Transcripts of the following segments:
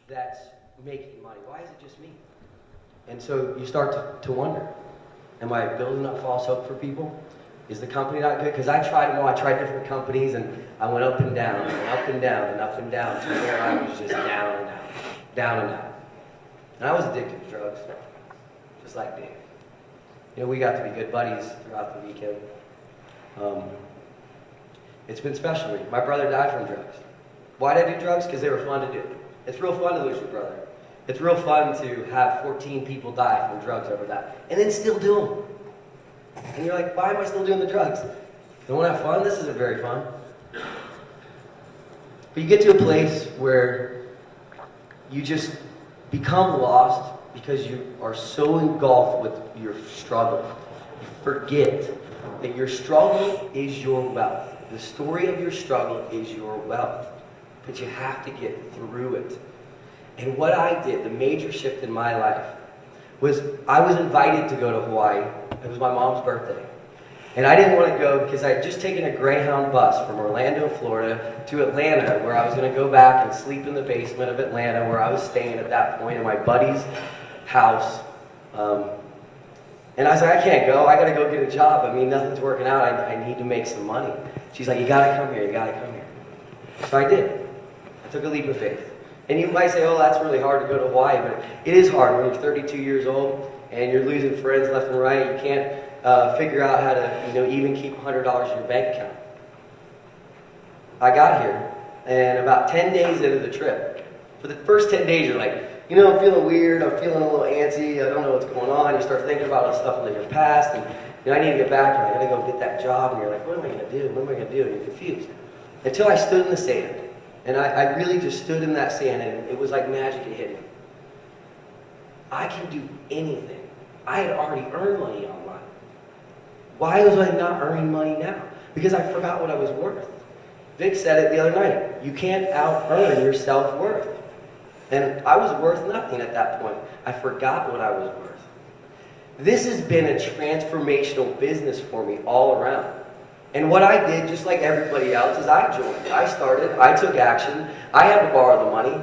that's making money? Why is it just me? And so you start to wonder, am I building up false hope for people? Is the company not good? Because I tried them all. I tried different companies, and I went up and down, and up and down, and up and down, to where I was just down and out, down and out. And I was addicted to drugs, just like Dave. You know, we got to be good buddies throughout the weekend. It's been special to me. My brother died from drugs. Why did I do drugs? Because they were fun to do. It's real fun to lose your brother. It's real fun to have 14 people die from drugs over that, and then still do them. And you're like, why am I still doing the drugs? Don't want to have fun? This isn't very fun. But you get to a place where you just become lost because you are so engulfed with your struggle. You forget that your struggle is your wealth. The story of your struggle is your wealth. But you have to get through it. And what I did, the major shift in my life, was I was invited to go to Hawaii. It was my mom's birthday. And I didn't want to go because I had just taken a Greyhound bus from Orlando, Florida to Atlanta, where I was going to go back and sleep in the basement of Atlanta, where I was staying at that point in my buddy's house. And I was like, I can't go. I got to go get a job. I mean, nothing's working out. I need to make some money. She's like, you got to come here. You got to come here. So I did. I took a leap of faith. And you might say, oh, that's really hard to go to Hawaii, but it is hard when you're 32 years old and you're losing friends left and right. You can't figure out how to, even keep $100 in your bank account. I got here, and about 10 days into the trip, for the first 10 days, you're like, I'm feeling weird. I'm feeling a little antsy. I don't know what's going on. You start thinking about all the stuff in your past, and I need to get back, and I got to go get that job. And you're like, what am I going to do? What am I going to do? And you're confused. Until I stood in the sand. And I really just stood in that sand, and it was like magic. It hit me. I can do anything. I had already earned money online. Why was I not earning money now? Because I forgot what I was worth. Vick said it the other night. You can't out-earn your self-worth. And I was worth nothing at that point. I forgot what I was worth. This has been a transformational business for me all around. And what I did, just like everybody else, is I joined. I started, I took action, I had to borrow the money,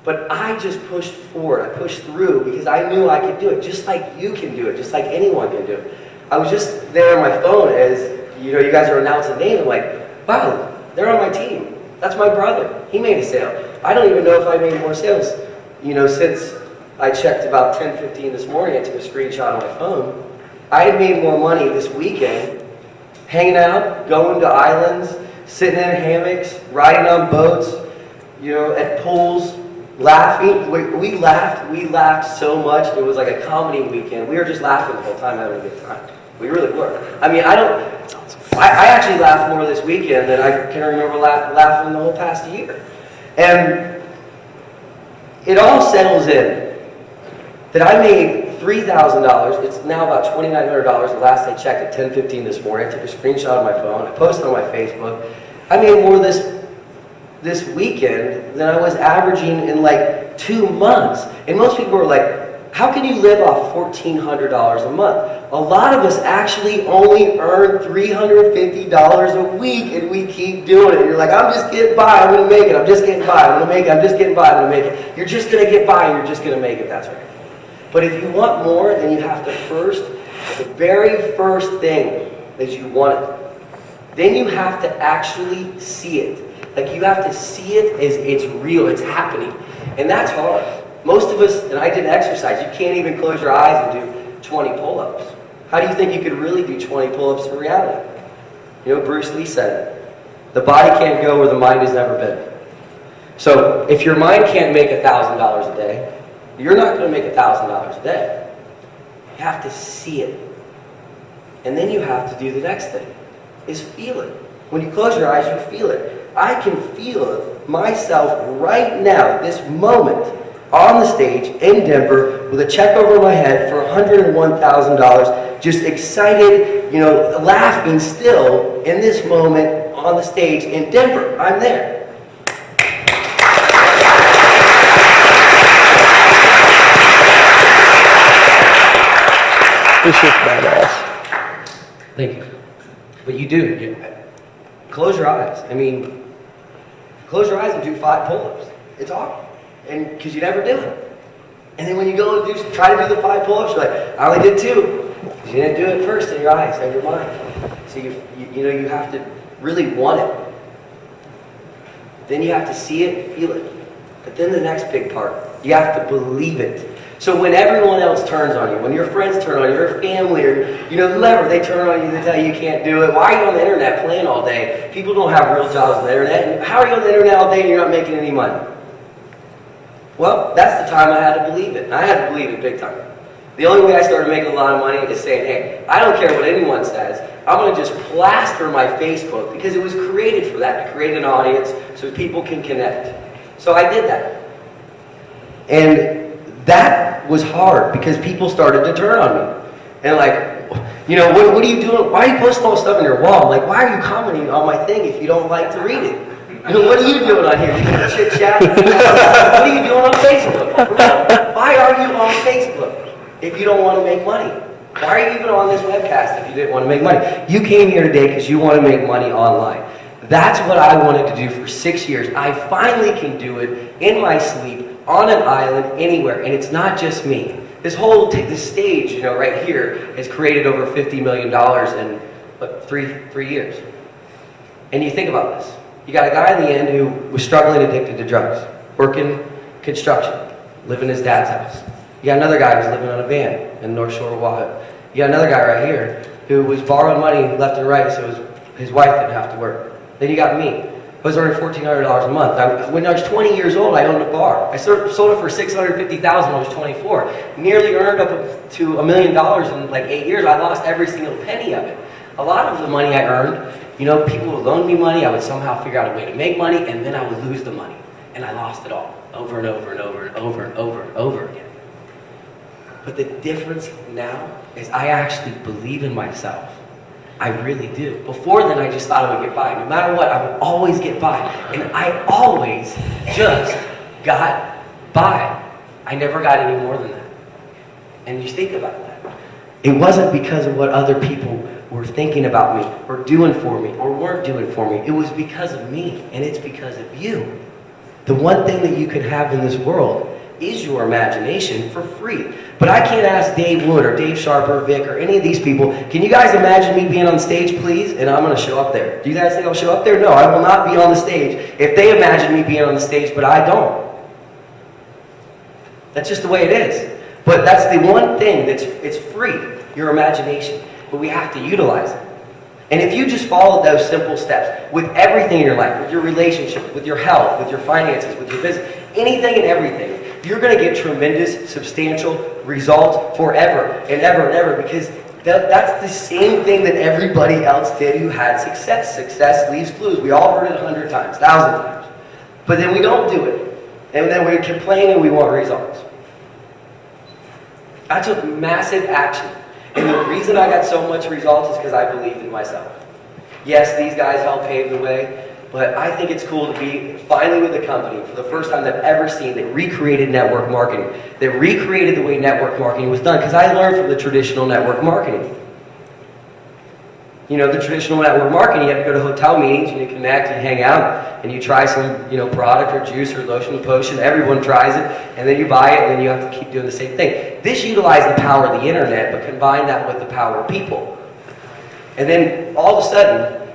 but I just pushed forward, I pushed through because I knew I could do it, just like you can do it, just like anyone can do it. I was just there on my phone as, you guys are announcing names, I'm like, wow, they're on my team. That's my brother. He made a sale. I don't even know if I made more sales, since I checked about 10:15 this morning. I took a screenshot on my phone. I had made more money this weekend hanging out, going to islands, sitting in hammocks, riding on boats, at pools, laughing. We laughed so much. It was like a comedy weekend. We were just laughing the whole time, having a good time. We really were. I mean, I actually laughed more this weekend than I can remember laughing the whole past year. And it all settles in that I made $3,000. It's now about $2,900. The last I checked at 10:15 this morning. I took a screenshot on my phone. I posted on my Facebook. I made more this weekend than I was averaging in like 2 months. And most people were like, how can you live off $1,400 a month? A lot of us actually only earn $350 a week, and we keep doing it. You're like, I'm just getting by. I'm going to make it. I'm just getting by. I'm going to make it. I'm just getting by. I'm going to make it. You're just going to get by, and you're just going to make it. That's right. But if you want more, then you have to the very first thing that you want it, then you have to actually see it. Like, you have to see it as it's real, it's happening. And that's hard. Most of us, and I did exercise, you can't even close your eyes and do 20 pull-ups. How do you think you could really do 20 pull-ups in reality? Bruce Lee said it. The body can't go where the mind has never been. So if your mind can't make $1,000 a day, you're not going to make $1,000 a day. You have to see it. And then you have to do the next thing, is feel it. When you close your eyes, you feel it. I can feel myself right now, this moment, on the stage in Denver with a check over my head for $101,000, just excited, laughing still in this moment on the stage in Denver. I'm there. This is badass. Thank you. But you do. Close your eyes. Close your eyes and do 5 pull-ups. It's hard. And because you never do it. And then when you go and try to do the 5 pull-ups, you're like, I only did 2. Because you didn't do it first in your eyes and your mind. So you have to really want it. Then you have to see it and feel it. But then the next big part, you have to believe it. So when everyone else turns on you, when your friends turn on you, your family, or whoever, they turn on you, they tell you you can't do it. Why are you on the internet playing all day? People don't have real jobs on the internet. And how are you on the internet all day and you're not making any money? Well, that's the time I had to believe it. And I had to believe it big time. The only way I started making a lot of money is saying, hey, I don't care what anyone says. I'm going to just plaster my Facebook, because it was created for that, to create an audience so people can connect. So I did that. And that was hard, because people started to turn on me. And like, what are you doing? Why are you posting all this stuff on your wall? I'm like, why are you commenting on my thing if you don't like to read it? What are you doing on here? You gonna chit chat? What are you doing on Facebook? Why are you on Facebook if you don't want to make money? Why are you even on this webcast if you didn't want to make money? You came here today because you want to make money online. That's what I wanted to do for 6 years. I finally can do it in my sleep, on an island, anywhere. And it's not just me. This stage, right here, has created over $50 million in three years. And you think about this. You got a guy in the end who was struggling, addicted to drugs, working construction, living in his dad's house. You got another guy who's living on a van in North Shore of Oahu. You got another guy right here who was borrowing money left and right so his wife didn't have to work. Then you got me. I was earning $1,400 a month. When I was 20 years old, I owned a bar. I sold it for $650,000 when I was 24. Nearly earned up to $1 million in like 8 years. I lost every single penny of it. A lot of the money I earned, people would loan me money. I would somehow figure out a way to make money, and then I would lose the money. And I lost it all, over and over and over and over and over and over again. But the difference now is I actually believe in myself. I really do. Before then, I just thought I would get by. No matter what, I would always get by. And I always just got by. I never got any more than that. And you think about that. It wasn't because of what other people were thinking about me, or doing for me, or weren't doing for me. It was because of me, and it's because of you. The one thing that you can have in this world is your imagination for free. But I can't ask Dave Wood or Dave Sharp or Vic or any of these people, can you guys imagine me being on stage, please? And I'm going to show up there. Do you guys think I'll show up there? No, I will not be on the stage if they imagine me being on the stage, but I don't. That's just the way it is. But that's the one thing it's free, your imagination. But we have to utilize it. And if you just follow those simple steps with everything in your life, with your relationship, with your health, with your finances, with your business, anything and everything, you're going to get tremendous, substantial results forever and ever and ever, because that's the same thing that everybody else did who had success. Success leaves clues. We all heard it 100 times, 1,000 times. But then we don't do it. And then we complain and we want results. I took massive action. And the reason I got so much results is because I believed in myself. Yes, these guys helped pave the way, but I think it's cool to be finally with a company for the first time that I've ever seen that recreated network marketing, that recreated the way network marketing was done, because I learned from the traditional network marketing. The traditional network marketing, you have to go to hotel meetings and you connect and hang out and you try some, product or juice or lotion or potion. Everyone tries it, and then you buy it, and then you have to keep doing the same thing. This utilized the power of the internet, but combined that with the power of people. And then all of a sudden,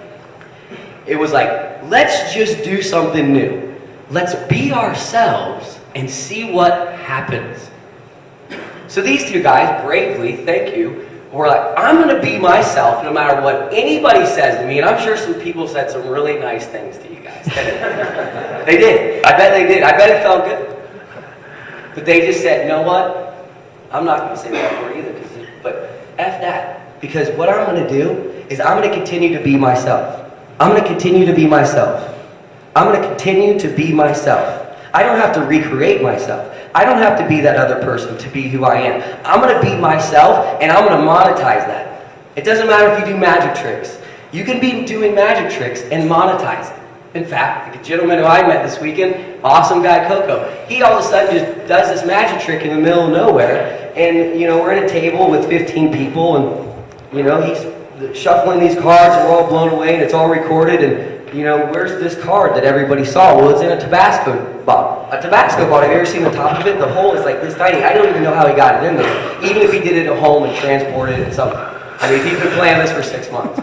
it was like, let's just do something new. Let's be ourselves and see what happens. So these two guys, bravely, thank you, were like, I'm going to be myself no matter what anybody says to me. And I'm sure some people said some really nice things to you guys. They did. I bet they did. I bet it felt good. But they just said, you know what? I'm not going to say that word either. But F that. Because what I'm going to do is I'm going to continue to be myself. I'm going to continue to be myself. I'm going to continue to be myself. I don't have to recreate myself. I don't have to be that other person to be who I am. I'm going to be myself, and I'm going to monetize that. It doesn't matter if you do magic tricks. You can be doing magic tricks and monetize it. In fact, the gentleman who I met this weekend, awesome guy Coco, he all of a sudden just does this magic trick in the middle of nowhere, and we're at a table with 15 people, and he's shuffling these cards, and we're all blown away, and it's all recorded, and where's this card that everybody saw? Well, it's in a Tabasco bottle. A Tabasco bottle, have you ever seen the top of it? The hole is like this tiny. I don't even know how he got it in there. Even if he did it at home and transported it and something. I mean, he could plan this for 6 months.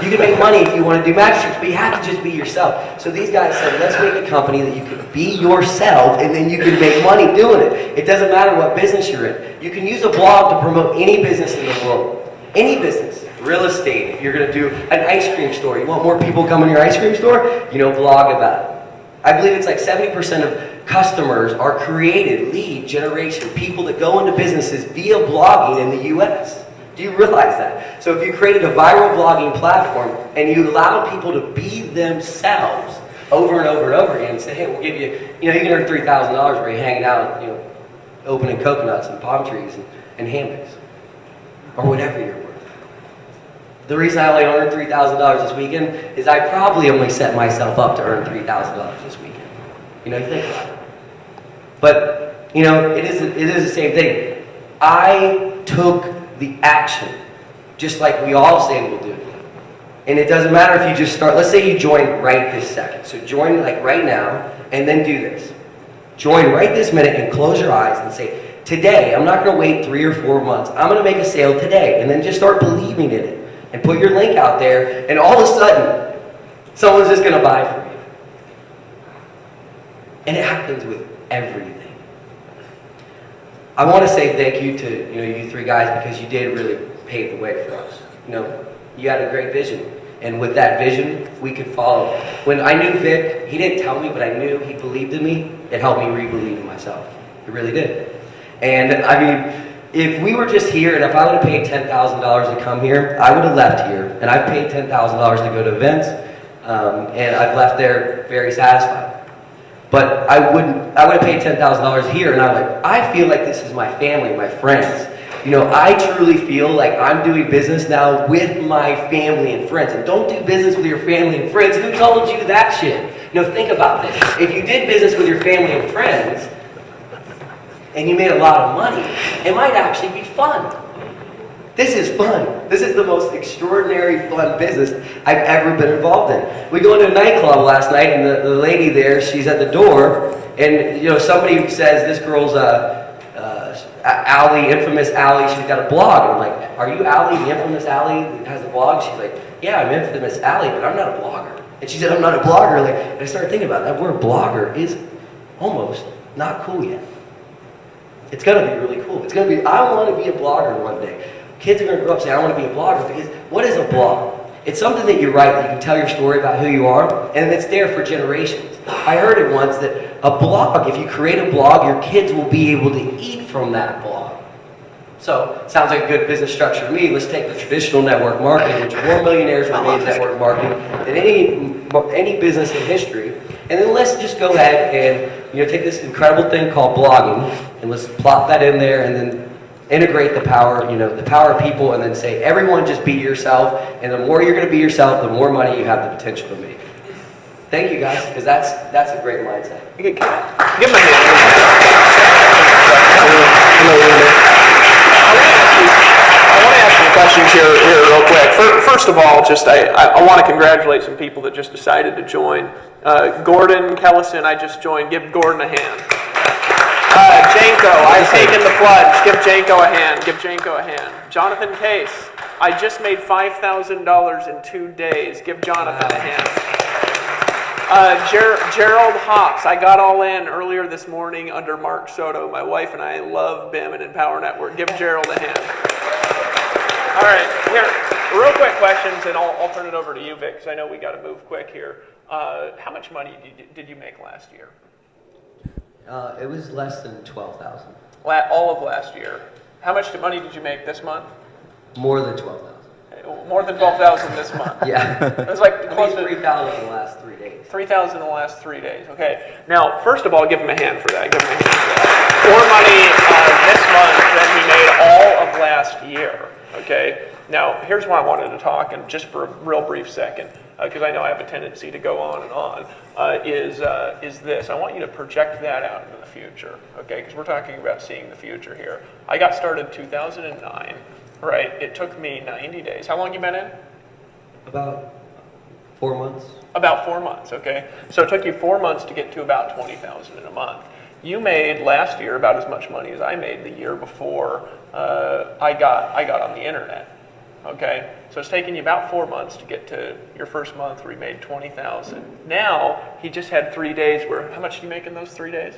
You can make money if you want to do magic tricks, but you have to just be yourself. So these guys said, let's make a company that you can be yourself and then you can make money doing it. It doesn't matter what business you're in. You can use a blog to promote any business in the world. Any business. Real estate, if you're going to do an ice cream store. You want more people coming to your ice cream store? Blog about it. I believe it's like 70% of customers are created, lead generation, people that go into businesses via blogging in the US. Do you realize that? So if you created a viral blogging platform and you allowed people to be themselves over and over and over again and say, hey, we'll give you, you can earn $3,000 where you're hanging out, opening coconuts and palm trees and hammocks or whatever you're worth. The reason I only earned $3,000 this weekend is I probably only set myself up to earn $3,000 this weekend. You think about it. But, it is the same thing. I took the action, just like we all say we'll do. And it doesn't matter if you just start, let's say you join right this second. So join like right now, and then do this. Join right this minute and close your eyes and say, today, I'm not gonna wait 3 or 4 months. I'm gonna make a sale today, and then just start believing in it. And put your link out there, and all of a sudden, someone's just gonna buy from you. And it happens with everything. I want to say thank you to you 3 guys because you did really pave the way for us. You had a great vision, and with that vision, we could follow. When I knew Vic, he didn't tell me, but I knew he believed in me. It helped me re-believe in myself. It really did. And I mean, if we were just here, and if I would have paid $10,000 to come here, I would have left here, and I've paid $10,000 to go to events, and I've left there very satisfied. But I would have paid $10,000 here, and I feel like this is my family, my friends. I truly feel like I'm doing business now with my family and friends. And don't do business with your family and friends. Who told you that shit? Think about this. If you did business with your family and friends, and you made a lot of money, it might actually be fun. This is fun. This is the most extraordinary fun business I've ever been involved in. We go into a nightclub last night, and the lady there, she's at the door, and somebody says this girl's Allie, infamous Allie. She's got a blog. And I'm like, are you Allie, the infamous Allie that has a blog? She's like, yeah, I'm infamous Allie, but I'm not a blogger. And she said, I'm not a blogger. And I started thinking about that word blogger is almost not cool yet. It's gonna be really cool. It's gonna be. I want to be a blogger one day. Kids are going to grow up saying, I want to be a blogger, because what is a blog? It's something that you write that you can tell your story about who you are, and it's there for generations. I heard it once that a blog, if you create a blog, your kids will be able to eat from that blog. So, sounds like a good business structure to me. Let's take the traditional network marketing, which more millionaires were made in network marketing than any business in history, and then let's just go ahead and take this incredible thing called blogging, and let's plop that in there, and then integrate the power, the power of people, and then say, everyone just be yourself, and the more you're going to be yourself, the more money you have the potential to make. Thank you guys, because that's a great mindset. Give him a hand. I want to ask some questions here real quick. First of all, I want to congratulate some people that just decided to join. Gordon Kellison, I just joined. Give Gordon a hand. Janko, I've taken the plunge. Give Janko a hand. Give Janko a hand. Jonathan Case, I just made $5,000 in 2 days. Give Jonathan a hand. Gerald Hops, I got all in earlier this morning under Mark Soto. My wife and I love BIM and Empower Network. Give Gerald a hand. All right, here, real quick questions, and I'll turn it over to you, Vic, because I know we got to move quick here. How much money did you make last year? It was less than 12,000. All of last year. How much money did you make this month? More than 12,000. More than 12,000 this month. Yeah. It was like close to 3,000 in the last 3 days. 3,000 in the last 3 days. Okay. Now, first of all, give him a hand for that. Give him a hand for that. More money this month than he made all of last year. Okay. Now, here's why I wanted to talk, and just for a real brief second, because I know I have a tendency to go on and on, is this. I want you to project that out into the future, okay? Because we're talking about seeing the future here. I got started in 2009, right? It took me 90 days. How long you been in? About 4 months. About 4 months, okay? So it took you 4 months to get to about 20,000 in a month. You made last year about as much money as I made the year before I got on the internet. Okay, so it's taken you about 4 months to get to your first month where you made 20,000. Now he just had 3 days where how much did you make in those 3 days?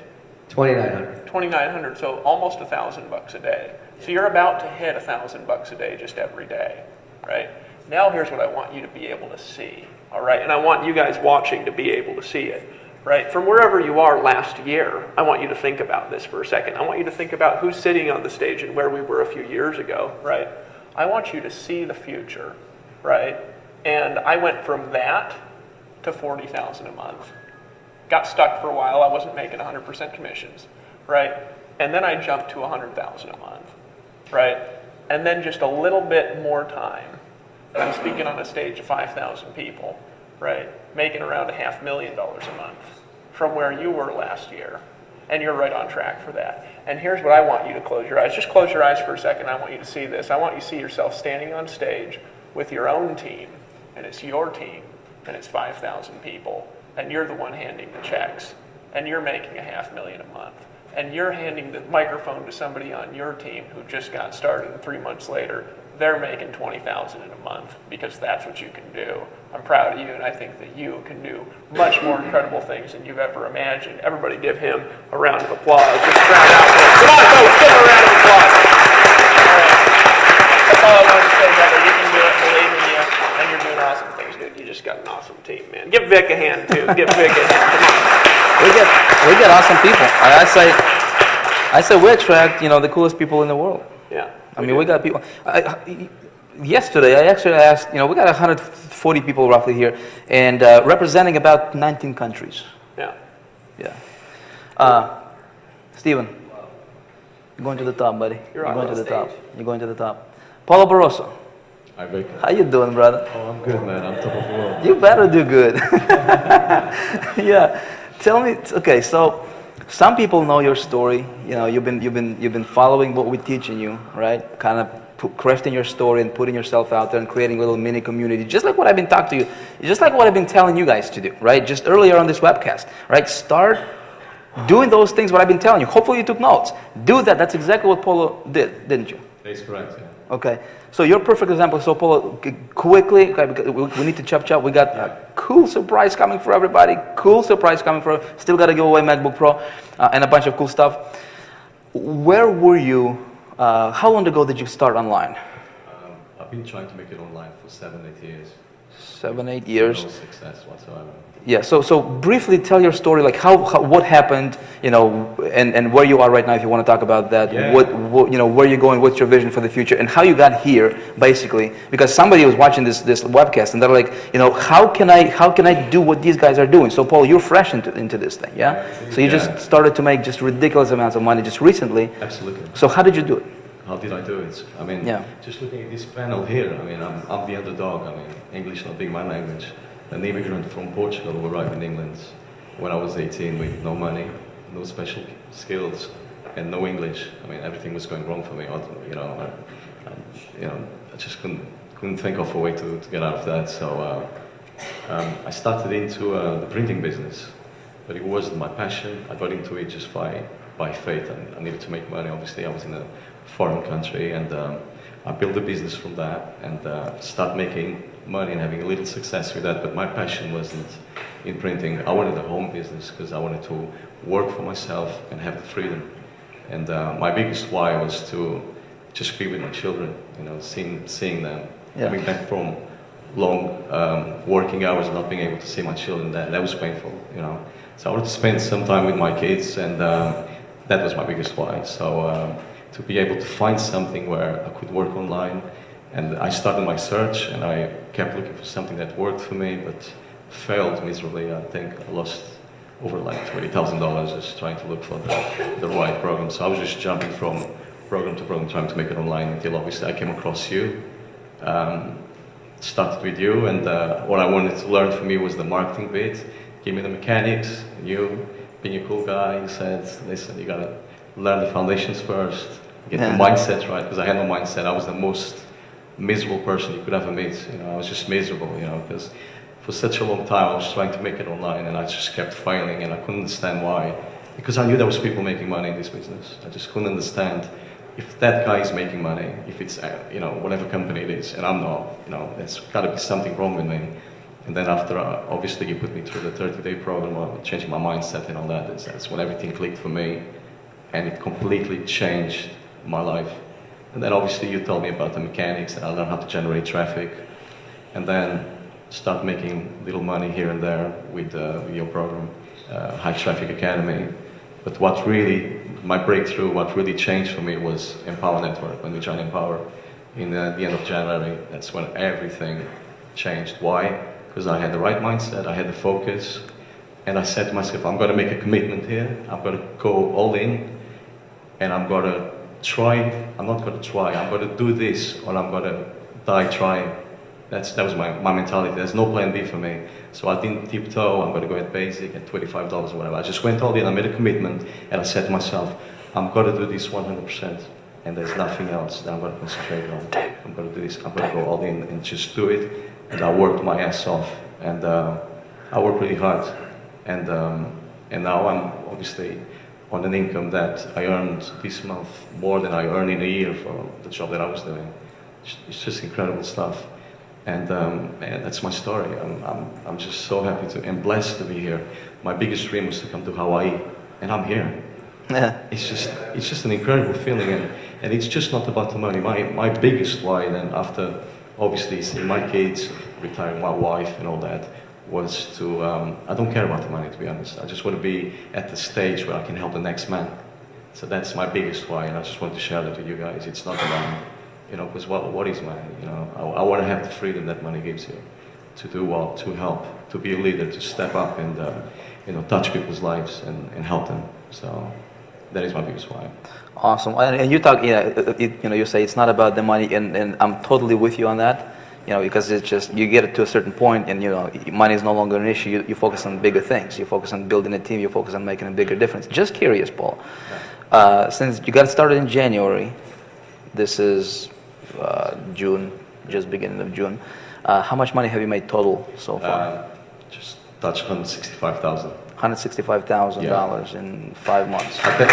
2,900. 2,900, so almost $1,000 a day. So you're about to hit $1,000 a day just every day, right? Now here's what I want you to be able to see, all right? And I want you guys watching to be able to see it, right? From wherever you are last year, I want you to think about this for a second. I want you to think about who's sitting on the stage and where we were a few years ago, right? I want you to see the future, right? And I went from that to 40,000 a month. Got stuck for a while. I wasn't making 100% commissions, right? And then I jumped to 100,000 a month, right? And then just a little bit more time. I'm speaking on a stage of 5,000 people, right? Making around $500,000 a month from where you were last year. And you're right on track for that. And here's what I want you to close your eyes. Just close your eyes for a second. I want you to see this. I want you to see yourself standing on stage with your own team. And it's your team. And it's 5,000 people. And you're the one handing the checks. And you're making $500,000 a month. And you're handing the microphone to somebody on your team who just got started, and 3 months later, they're making $20,000 in a month because that's what you can do. I'm proud of you, and I think that you can do much more incredible things than you've ever imagined. Everybody give him a round of applause. Just round out. Come on, folks, give him a round of applause. All right. That's all I wanted to say, brother. You can do it. Believe in you, and you're doing awesome things, dude. You just got an awesome team, man. Give Vic a hand, too. Give Vic a hand. Come on. We get awesome people. I say we attract, the coolest people in the world. Yeah. I mean, we got people. Yesterday, I actually asked, we got 140 people roughly here, and representing about 19 countries. Yeah. Yeah. Steven, you're going to the top, buddy. You're going to the top. You're going to the top. Paulo Barroso. Hi, Vic. How you doing, brother? Oh, I'm good, man. I'm top of the world. You better do good. Yeah. Tell me. Okay, so some people know your story. You've been following what we're teaching you, right? Kind of crafting your story and putting yourself out there and creating a little mini community, just like what I've been talking to you, just like what I've been telling you guys to do, right? Just earlier on this webcast, right? Start doing those things what I've been telling you. Hopefully you took notes. Do that. That's exactly what Paulo did, didn't you? That's correct, yeah. Okay. So you're a perfect example. So Paulo, quickly, okay, we need to chop. We got a cool surprise coming for everybody. Cool surprise coming for. Still got to give away MacBook Pro and a bunch of cool stuff. Where were you? How long ago did you start online? I've been trying to make it online for 7-8 years. 7-8 years. No success whatsoever. Yeah. So briefly tell your story, like what happened, and where you are right now, if you want to talk about that. Yeah. What where you're going, what's your vision for the future, and how you got here, basically. Because somebody was watching this webcast, and they're like, how can I do what these guys are doing? So Paul, you're fresh into this thing, yeah? So you just started to make just ridiculous amounts of money just recently. Absolutely. So how did you do it? How did I do it? I mean, just looking at this panel here, I mean, I'm the underdog. I mean, English not being my language. An immigrant from Portugal who arrived in England when I was 18 with no money, no special skills, and no English. I mean, everything was going wrong for me. I just couldn't think of a way to get out of that. So I started into the printing business, but it wasn't my passion. I got into it just by faith, and I needed to make money. Obviously, I was in a foreign country, and I built a business from that and start making money and having a little success with that. But my passion wasn't in printing. I wanted a home business because I wanted to work for myself and have the freedom. And my biggest why was to just be with my children, seeing them. Coming back from long working hours, not being able to see my children, that was painful, So I wanted to spend some time with my kids, and that was my biggest why. So to be able to find something where I could work online, and I started my search, and I kept looking for something that worked for me, but failed miserably. I think I lost over like $20,000 just trying to look for the right program. So I was just jumping from program to program, trying to make it online, until obviously I came across you. Started with you, and what I wanted to learn from you was the marketing bit. Give me the mechanics. You, being a cool guy, you said, listen, you gotta learn the foundations first, get the mindset right, because I had no mindset. I was the most miserable person you could ever meet. I was just miserable, because for such a long time I was trying to make it online, and I just kept failing, and I couldn't understand why. Because I knew there was people making money in this business. I just couldn't understand if that guy is making money, if it's, you know, whatever company it is, and I'm not, you know, there's got to be something wrong with me. And then after, obviously, you put me through the 30-day program, changing my mindset and all that. That's when everything clicked for me, and it completely changed my life. And then obviously you told me about the mechanics, and I learned how to generate traffic, and then start making little money here and there with your program, High Traffic Academy. But what really, my breakthrough, what really changed for me was Empower Network. When we joined Empower in the end of January, that's when everything changed. Why? Because I had the right mindset, I had the focus, and I said to myself, I'm going to make a commitment here, I'm going to go all in, and I'm going to try, I'm not going to try, I'm going to do this, or I'm going to die trying. That was my mentality. There's no plan B for me. So I didn't tiptoe, I'm going to go at basic, at $25 or whatever. I just went all in, I made a commitment, and I said to myself, I'm going to do this 100%, and there's nothing else that I'm going to concentrate on. I'm going to do this, I'm going to go all in and just do it. And I worked my ass off, and I worked really hard. And now I'm obviously on an income that I earned this month more than I earned in a year for the job that I was doing. It's just incredible stuff. And that's my story. I'm just so happy and blessed to be here. My biggest dream was to come to Hawaii, and I'm here. Yeah. It's just an incredible feeling, and it's just not about the money. My biggest why then, after obviously seeing my kids, retiring my wife and all that, was to, I don't care about the money, to be honest. I just want to be at the stage where I can help the next man. So that's my biggest why, and I just want to share that with you guys. It's not the money, you know, because what is money? You know, I want to have the freedom that money gives you to do well, to help, to be a leader, to step up and, you know, touch people's lives and help them. So that is my biggest why. Awesome. And you talk, you know, you say it's not about the money, and I'm totally with you on that. You know, because it's just, you get it to a certain point, and you know, money is no longer an issue. You focus on bigger things. You focus on building a team. You focus on making a bigger difference. Just curious, Paul. Since you got started in January, this is June, just beginning of June. How much money have you made total so far? Just touched $165,000. $165,000 in 5 months. I think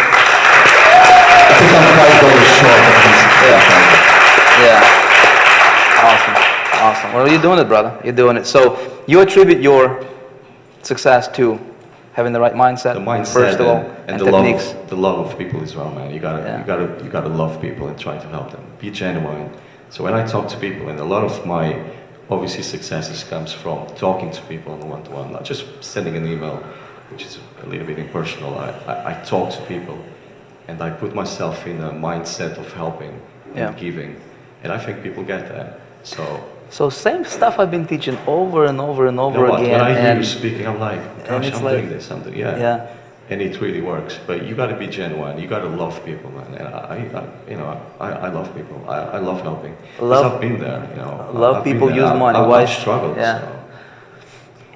I'm $5 short of $165,000. Yeah. Awesome. Awesome. Well, you're doing it, brother. You're doing it. So you attribute your success to having the right mindset, the mindset first of all, and techniques. the love of people as well, man. You gotta love people and try to help them. Be genuine. So when I talk to people, and a lot of my obviously successes comes from talking to people on a one-to-one, not just sending an email, which is a little bit impersonal. I talk to people, and I put myself in a mindset of helping and giving, and I think people get that. So same stuff I've been teaching over and over and over again. When I hear you speaking, I'm like, gosh, I'm doing this. Yeah. And it really works. But you got to be genuine. You got to love people, man. And I love people. I love helping. Because I've been there, you know. Love people, use money. I've struggled. Yeah. So.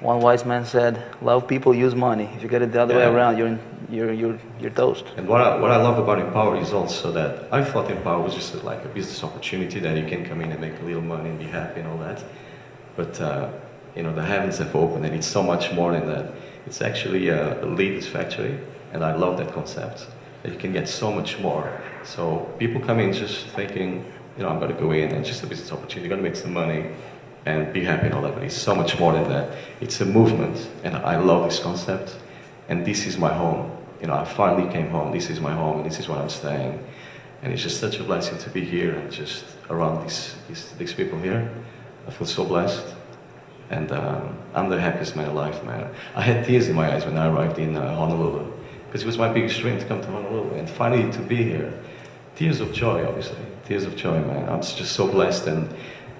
One wise man said, "Love people, use money. If you get it the other way around, you're toast." And what I love about Empower is also that I thought Empower was just like a business opportunity that you can come in and make a little money and be happy and all that. But you know, the heavens have opened, and it's so much more than that. It's actually a leader's factory, and I love that concept. That you can get so much more. So people come in just thinking, you know, I'm going to go in and just a business opportunity, going to make some money and be happy and all that, but it's so much more than that. It's a movement, and I love this concept, and this is my home. You know, I finally came home. This is my home, and this is where I'm staying. And it's just such a blessing to be here and just around these people here. I feel so blessed, and I'm the happiest man alive, man. I had tears in my eyes when I arrived in Honolulu, because it was my biggest dream to come to Honolulu, and finally to be here. Tears of joy, obviously. Tears of joy, man. I'm just so blessed, and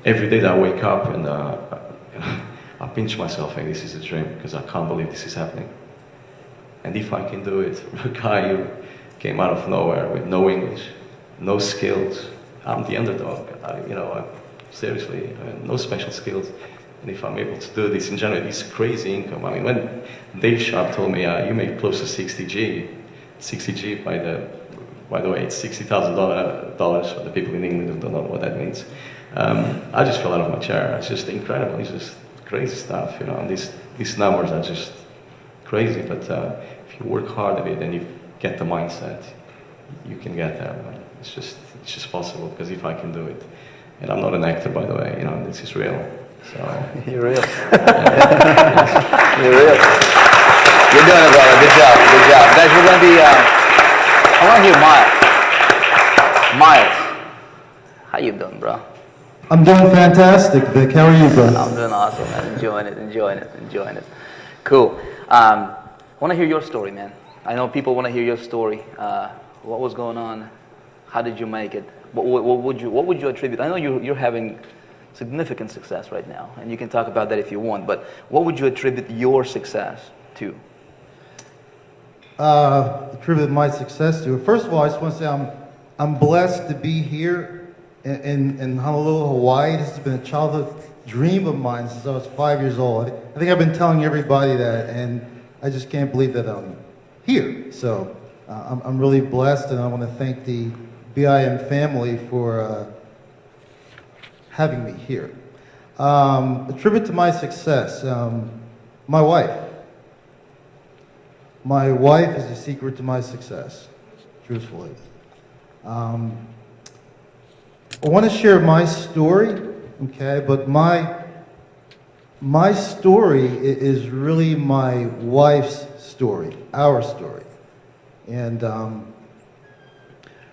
every day that I wake up and I pinch myself, and this is a dream, because I can't believe this is happening. And if I can do it, a guy who came out of nowhere with no English, no skills, I'm the underdog. Seriously, no special skills. And if I'm able to do this in general, this crazy income. I mean, when Dave Sharp told me, you make close to 60G, 60G by the way, it's $60,000 for the people in England who don't know what that means. I just fell out of my chair. It's just incredible. It's just crazy stuff, you know. And these numbers are just crazy, but if you work hard at it and you get the mindset, you can get there. It's just possible, because if I can do it, and I'm not an actor, by the way, you know, this is real. So You're real. You're real. You're doing it, brother. Good job. Good job. Guys, we're going to be, I want to hear Miles. Miles, how you doing, bro? I'm doing fantastic, Vic. How are you, bro? I'm doing awesome, man. Enjoying it. Cool. I want to hear your story, man. I know people want to hear your story. What was going on? How did you make it? What would you attribute? I know you're having significant success right now, and you can talk about that if you want, but what would you attribute your success to? Attribute my success to. First of all, I just want to say I'm blessed to be here in Honolulu, Hawaii. This has been a childhood dream of mine since I was 5 years old. I think I've been telling everybody that, and I just can't believe that I'm here. So I'm really blessed, and I want to thank the BIM family for having me here. Attribute to my success, my wife. My wife is the secret to my success, truthfully. I want to share my story, okay, but my story is really my wife's story, our story. And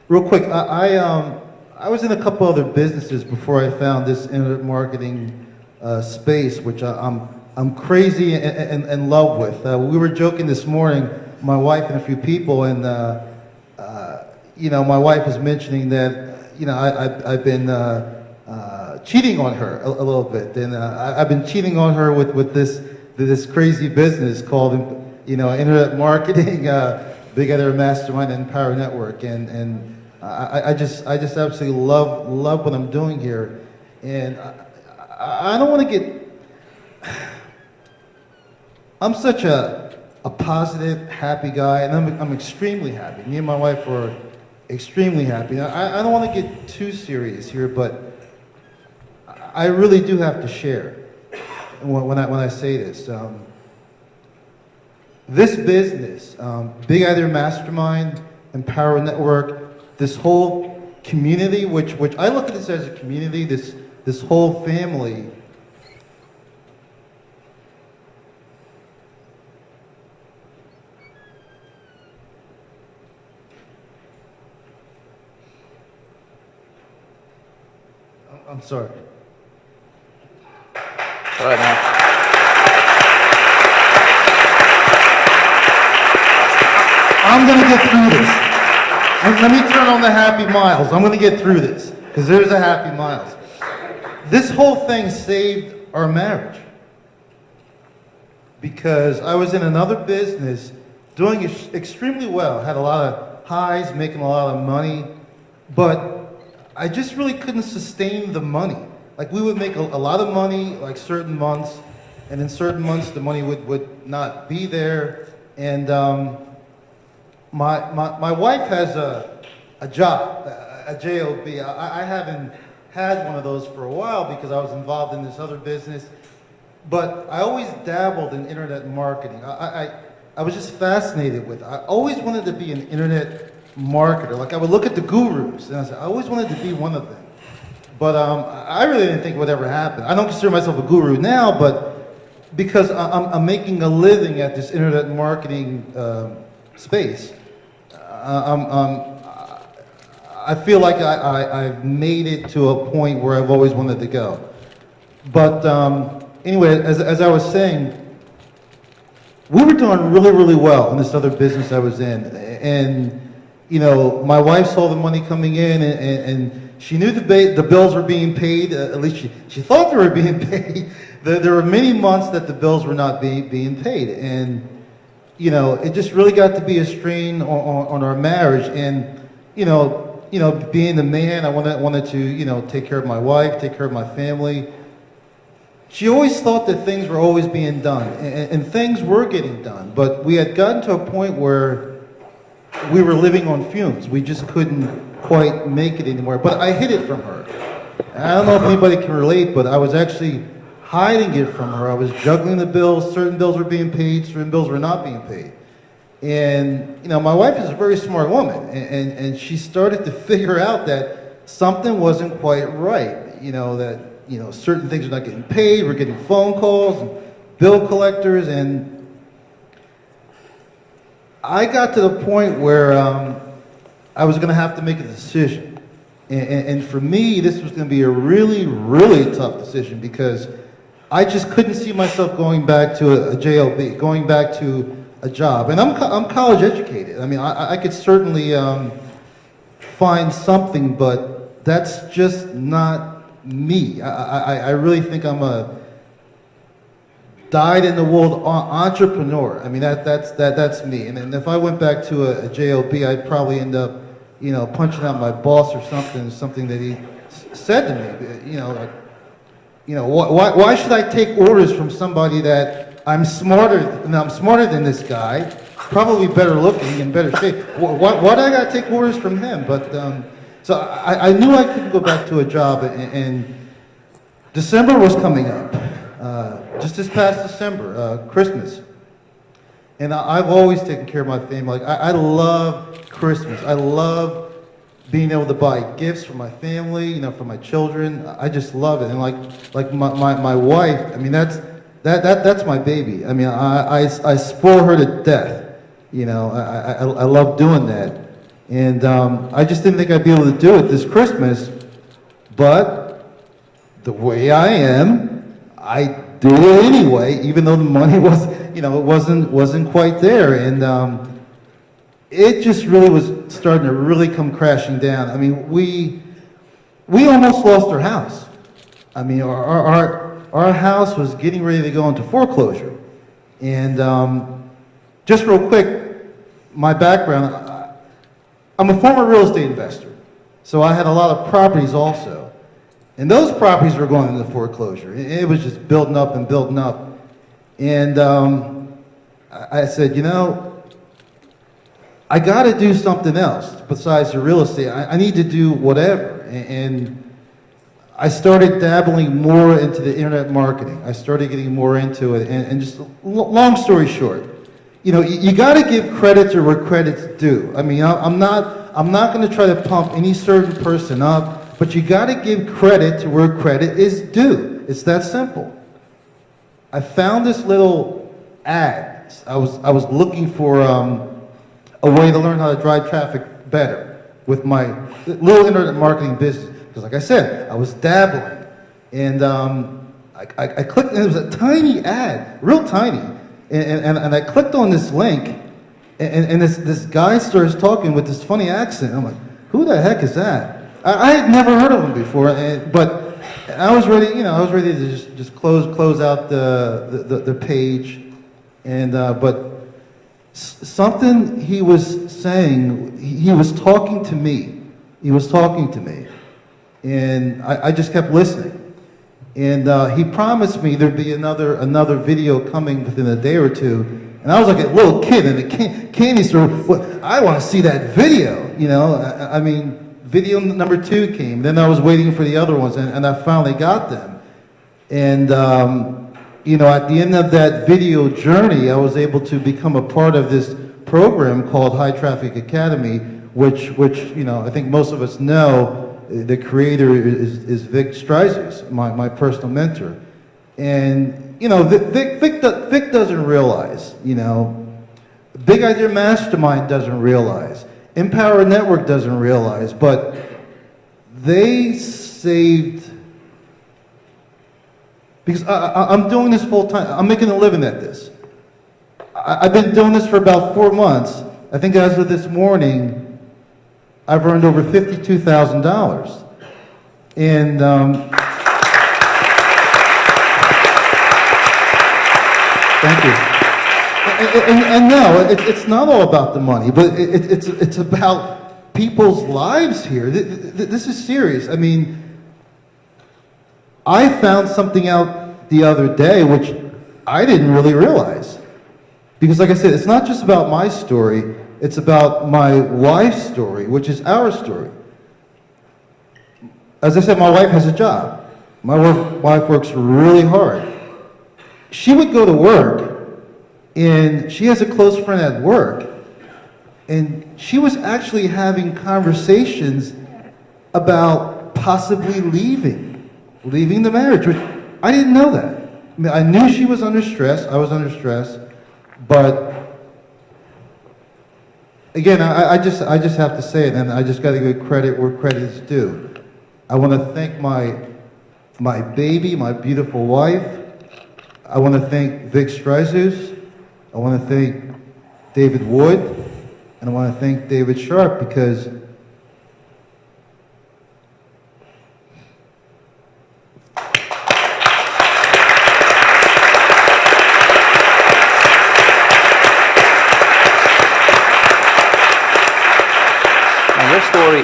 real quick, I was in a couple other businesses before I found this internet marketing space, which I'm crazy in love with. We were joking this morning, my wife and a few people, and you know, my wife was mentioning that, you know, I've been cheating on her a little bit, and I've been cheating on her with this crazy business called, you know, internet marketing, Big Other Mastermind and Power Network, and I just absolutely love what I'm doing here, and I don't want to get. I'm such a positive, happy guy, and I'm extremely happy. Me and my wife are extremely happy. I don't want to get too serious here, but I really do have to share when I say this. This business, Big Either Mastermind and Power Network, this whole community, which I look at this as a community, this whole family. I'm sorry. All right, man. I'm going to get through this. Let me turn on the Happy Miles. I'm going to get through this, because there's a Happy Miles. This whole thing saved our marriage, because I was in another business doing extremely well, had a lot of highs, making a lot of money, but I just really couldn't sustain the money. Like, we would make a lot of money, like certain months, and in certain months the money would not be there. And my wife has a job, a job. I haven't had one of those for a while because I was involved in this other business, but I always dabbled in internet marketing. I was just fascinated with it. I always wanted to be an internet marketer. Like, I would look at the gurus, and I said, I always wanted to be one of them. But I really didn't think it would ever happen. I don't consider myself a guru now, but because I'm making a living at this internet marketing space, I feel like I've made it to a point where I've always wanted to go. But anyway, as I was saying, we were doing really, really well in this other business I was in. And you know, my wife saw the money coming in, and she knew the bills were being paid. At least she thought they were being paid. There were many months that the bills were not being paid, and you know, it just really got to be a strain on our marriage. And you know, being the man, I wanted to, you know, take care of my wife, take care of my family. She always thought that things were always being done, and things were getting done, but we had gotten to a point where we were living on fumes. We just couldn't quite make it anymore. But I hid it from her. And I don't know if anybody can relate, but I was actually hiding it from her. I was juggling the bills. Certain bills were being paid, certain bills were not being paid. And, you know, my wife is a very smart woman, and she started to figure out that something wasn't quite right. You know, that, you know, certain things are not getting paid, we're getting phone calls, and bill collectors, and I got to the point where I was going to have to make a decision. And for me, this was going to be a really, really tough decision because I just couldn't see myself going back to a JLB, going back to a job. And I'm college educated. I mean, I could certainly find something, but that's just not me. I really think I'm a dyed-in-the-wool entrepreneur. I mean, that's me. And if I went back to a JLB, I'd probably end up, you know, punching out my boss or something that he said to me. You know, why should I take orders from somebody that I'm smarter than this guy, probably better looking and better shape. Why do I gotta take orders from him? But so I knew I couldn't go back to a job, and December was coming up. Just this past December, Christmas. And I've always taken care of my family. Like, I love Christmas. I love being able to buy gifts for my family, you know, for my children. I just love it. And like my wife, I mean, that's my baby. I mean, I spoil her to death. You know, I love doing that. And I just didn't think I'd be able to do it this Christmas. But the way I am, I did it anyway, even though the money was, you know, it wasn't quite there. And it just really was starting to really come crashing down. I mean, we almost lost our house. I mean, our house was getting ready to go into foreclosure. And just real quick, my background, I'm a former real estate investor. So I had a lot of properties also. And those properties were going into foreclosure. It was just building up and building up. And I said, you know, I got to do something else besides the real estate. I need to do whatever. And I started dabbling more into the internet marketing. I started getting more into it. And just long story short, you know, you got to give credit to where credit's due. I mean, I'm not going to try to pump any certain person up. But you got to give credit to where credit is due. It's that simple. I found this little ad. I was looking for a way to learn how to drive traffic better with my little internet marketing business. Because like I said, I was dabbling. And I clicked, and it was a tiny ad, real tiny. And I clicked on this link, and this guy starts talking with this funny accent. I'm like, who the heck is that? I had never heard of him before, but I was ready. You know, I was ready to just close out the page, and but something he was saying. He was talking to me. He was talking to me, and I just kept listening. And he promised me there'd be another video coming within a day or two. And I was like a little kid in a candy store. Well, I want to see that video. You know, I mean. Video number 2 came. Then I was waiting for the other ones, and I finally got them. And you know, at the end of that video journey, I was able to become a part of this program called High Traffic Academy, which you know, I think most of us know. The creator is Vick Strizheus, my personal mentor. And you know, Vick doesn't realize. You know, Big Idea Mastermind doesn't realize. Empower Network doesn't realize, but they saved, because I'm doing this full time. I'm making a living at this. I've been doing this for about 4 months. I think as of this morning, I've earned over $52,000. And thank you. And no, it's not all about the money, but it's about people's lives here. This is serious. I mean, I found something out the other day which I didn't really realize. Because like I said, it's not just about my story, it's about my wife's story, which is our story. As I said, my wife has a job. wife works really hard. She would go to work, and she has a close friend at work, and she was actually having conversations about possibly leaving the marriage, which I didn't know that. I mean, I knew she was under stress, I was under stress, but again, I just have to say it, and I just got to give credit where credit is due. I want to thank my baby, my beautiful wife. I want to thank Vick Strizheus. I want to thank David Wood, and I want to thank David Sharp because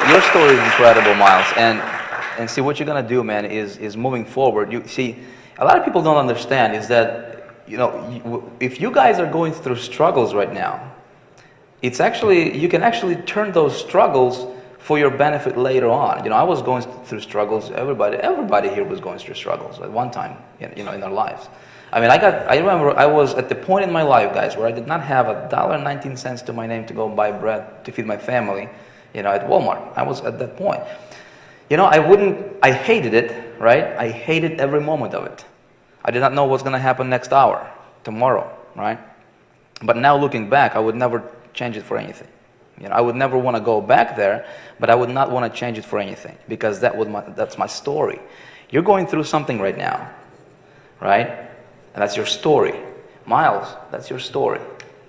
your story is incredible, Miles. And see, what you're gonna do, man, is moving forward. You see, a lot of people don't understand is that, you know, if you guys are going through struggles right now, it's actually, you can actually turn those struggles for your benefit later on. You know, I was going through struggles. Everybody here was going through struggles at one time, you know, in their lives. I mean, I remember I was at the point in my life, guys, where I did not have $1.19 to my name to go buy bread to feed my family, you know, at Walmart. I was at that point. You know, I hated it, right? I hated every moment of it. I did not know what's going to happen next hour, tomorrow, right? But now looking back, I would never change it for anything. You know, I would never want to go back there, but I would not want to change it for anything because that's my story. You're going through something right now, right? And that's your story. Miles, that's your story,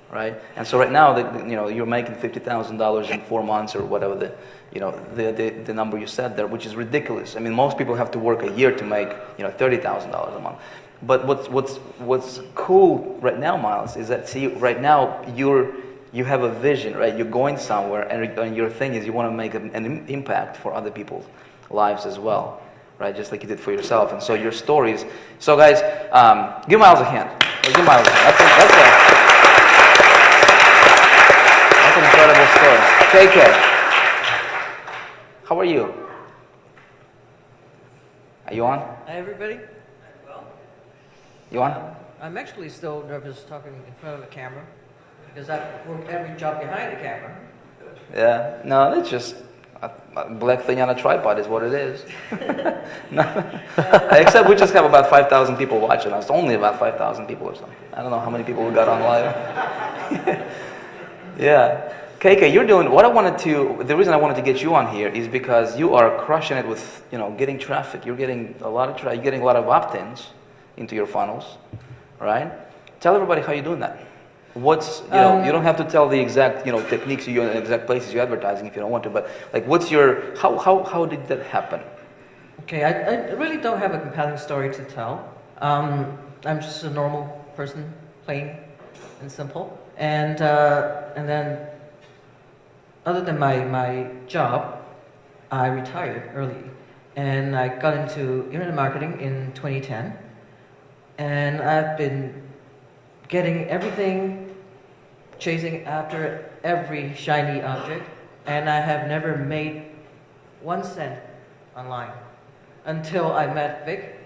right? And so right now, you know, you're making $50,000 in 4 months or whatever the number you said there, which is ridiculous. I mean, most people have to work a year to make, you know, $30,000 a month. But what's cool right now, Miles, is that, see, right now you have a vision, right? You're going somewhere, and your thing is you want to make an impact for other people's lives as well, right? Just like you did for yourself. And so your stories. So guys, give Miles a hand. Give Miles a hand. That's an incredible story. KK, how are you? Are you on? Hi, everybody. Well, You on? I'm actually still nervous talking in front of the camera because I've worked every job behind the camera. Yeah. No, it's just a black thing on a tripod is what it is. No. Except we just have about 5,000 people watching us. Only about 5,000 people or something. I don't know how many people we got on live. Yeah. KK, you're doing what I wanted to. The reason I wanted to get you on here is because you are crushing it with, you know, getting traffic. You're getting a lot of you're getting a lot of opt-ins into your funnels, right? Tell everybody how you're doing that. What's, you know, you don't have to tell the exact, you know, techniques you use and exact places you're advertising if you don't want to, but like, what's your, how did that happen? Okay, I really don't have a compelling story to tell. I'm just a normal person, plain and simple, and then other than my job, I retired early, and I got into internet marketing in 2010, and I've been getting everything, chasing after every shiny object, and I have never made 1 cent online until I met Vick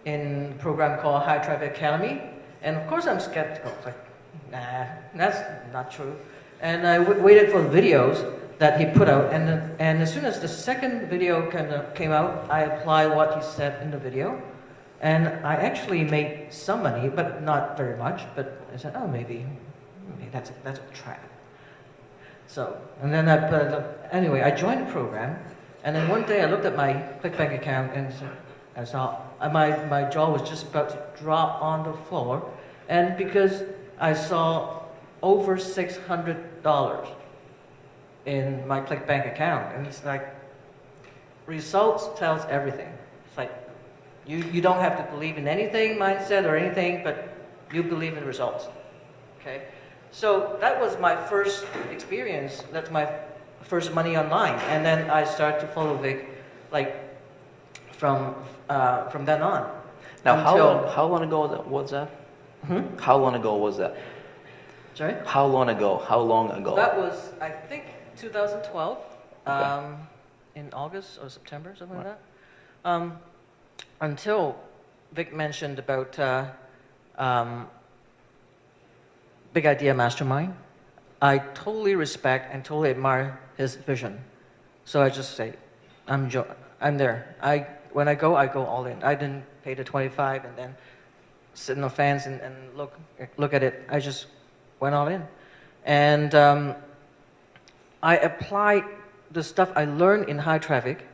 in a program called High Traffic Academy, and of course I'm skeptical. It's like, nah, that's not true. And I waited for the videos that he put out, and as soon as the second video came out, I applied what he said in the video, and I actually made some money, but not very much. But I said, oh, maybe that's a trap. So, and then anyway, I joined the program, and then one day I looked at my ClickBank account, and I saw my jaw was just about to drop on the floor, and because I saw over $600 in my ClickBank account, and it's like, results tells everything. It's like, you don't have to believe in anything, mindset or anything, but you believe in results, okay? So that was my first experience. That's my first money online, and then I started to follow Vick, like, from then on. Now, how long ago was that? Hmm? How long ago was that? Sorry? How long ago? How long ago? That was, I think, 2012, in August or September, something like that. until Vic mentioned about Big Idea Mastermind, I totally respect and totally admire his vision. So I just say, I'm there. When I go all in. I didn't pay the 25 and then sit in the fence and look at it. I just went all in. And I applied the stuff I learned in high traffic,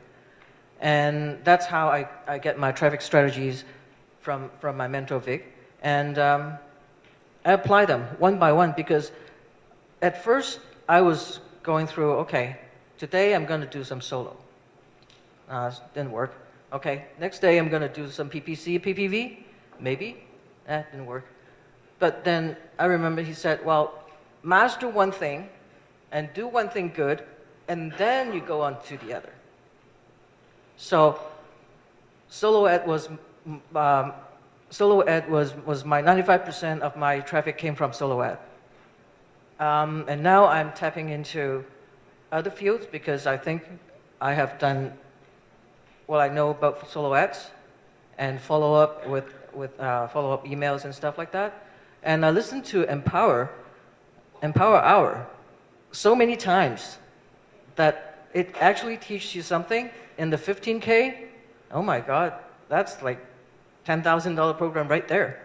and that's how I get my traffic strategies from my mentor Vic. And I apply them one by one, because at first I was going through, okay, today I'm going to do some solo. Didn't work. Okay, next day I'm going to do some PPC, PPV, maybe. That didn't work. But then I remember he said, well, master one thing and do one thing good, and then you go on to the other. So solo ad was my 95% of my traffic came from solo ad. And now I'm tapping into other fields, because I think I have done what I know about solo ads and follow up with follow-up emails and stuff like that. And I listened to Empower Hour so many times that it actually teaches you something. In the 15K, oh my God, that's like $10,000 program right there.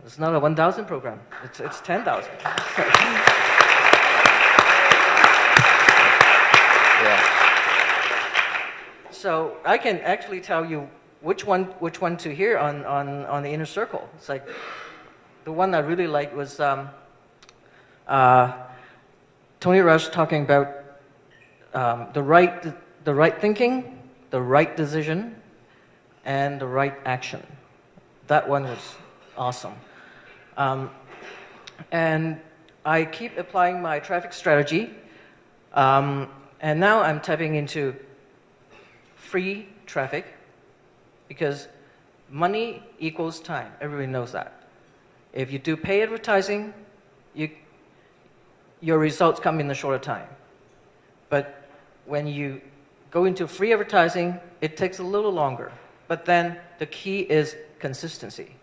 It's not a 1,000 program. It's 10,000. Yeah. So I can actually tell you which one to hear on the inner circle. It's like the one I really liked was Tony Rush talking about the right thinking, the right decision, and the right action. That one was awesome. And I keep applying my traffic strategy, and now I'm tapping into free traffic, because money equals time. Everybody knows that. If you do pay advertising, your results come in a shorter time. But when you go into free advertising, it takes a little longer. But then the key is consistency.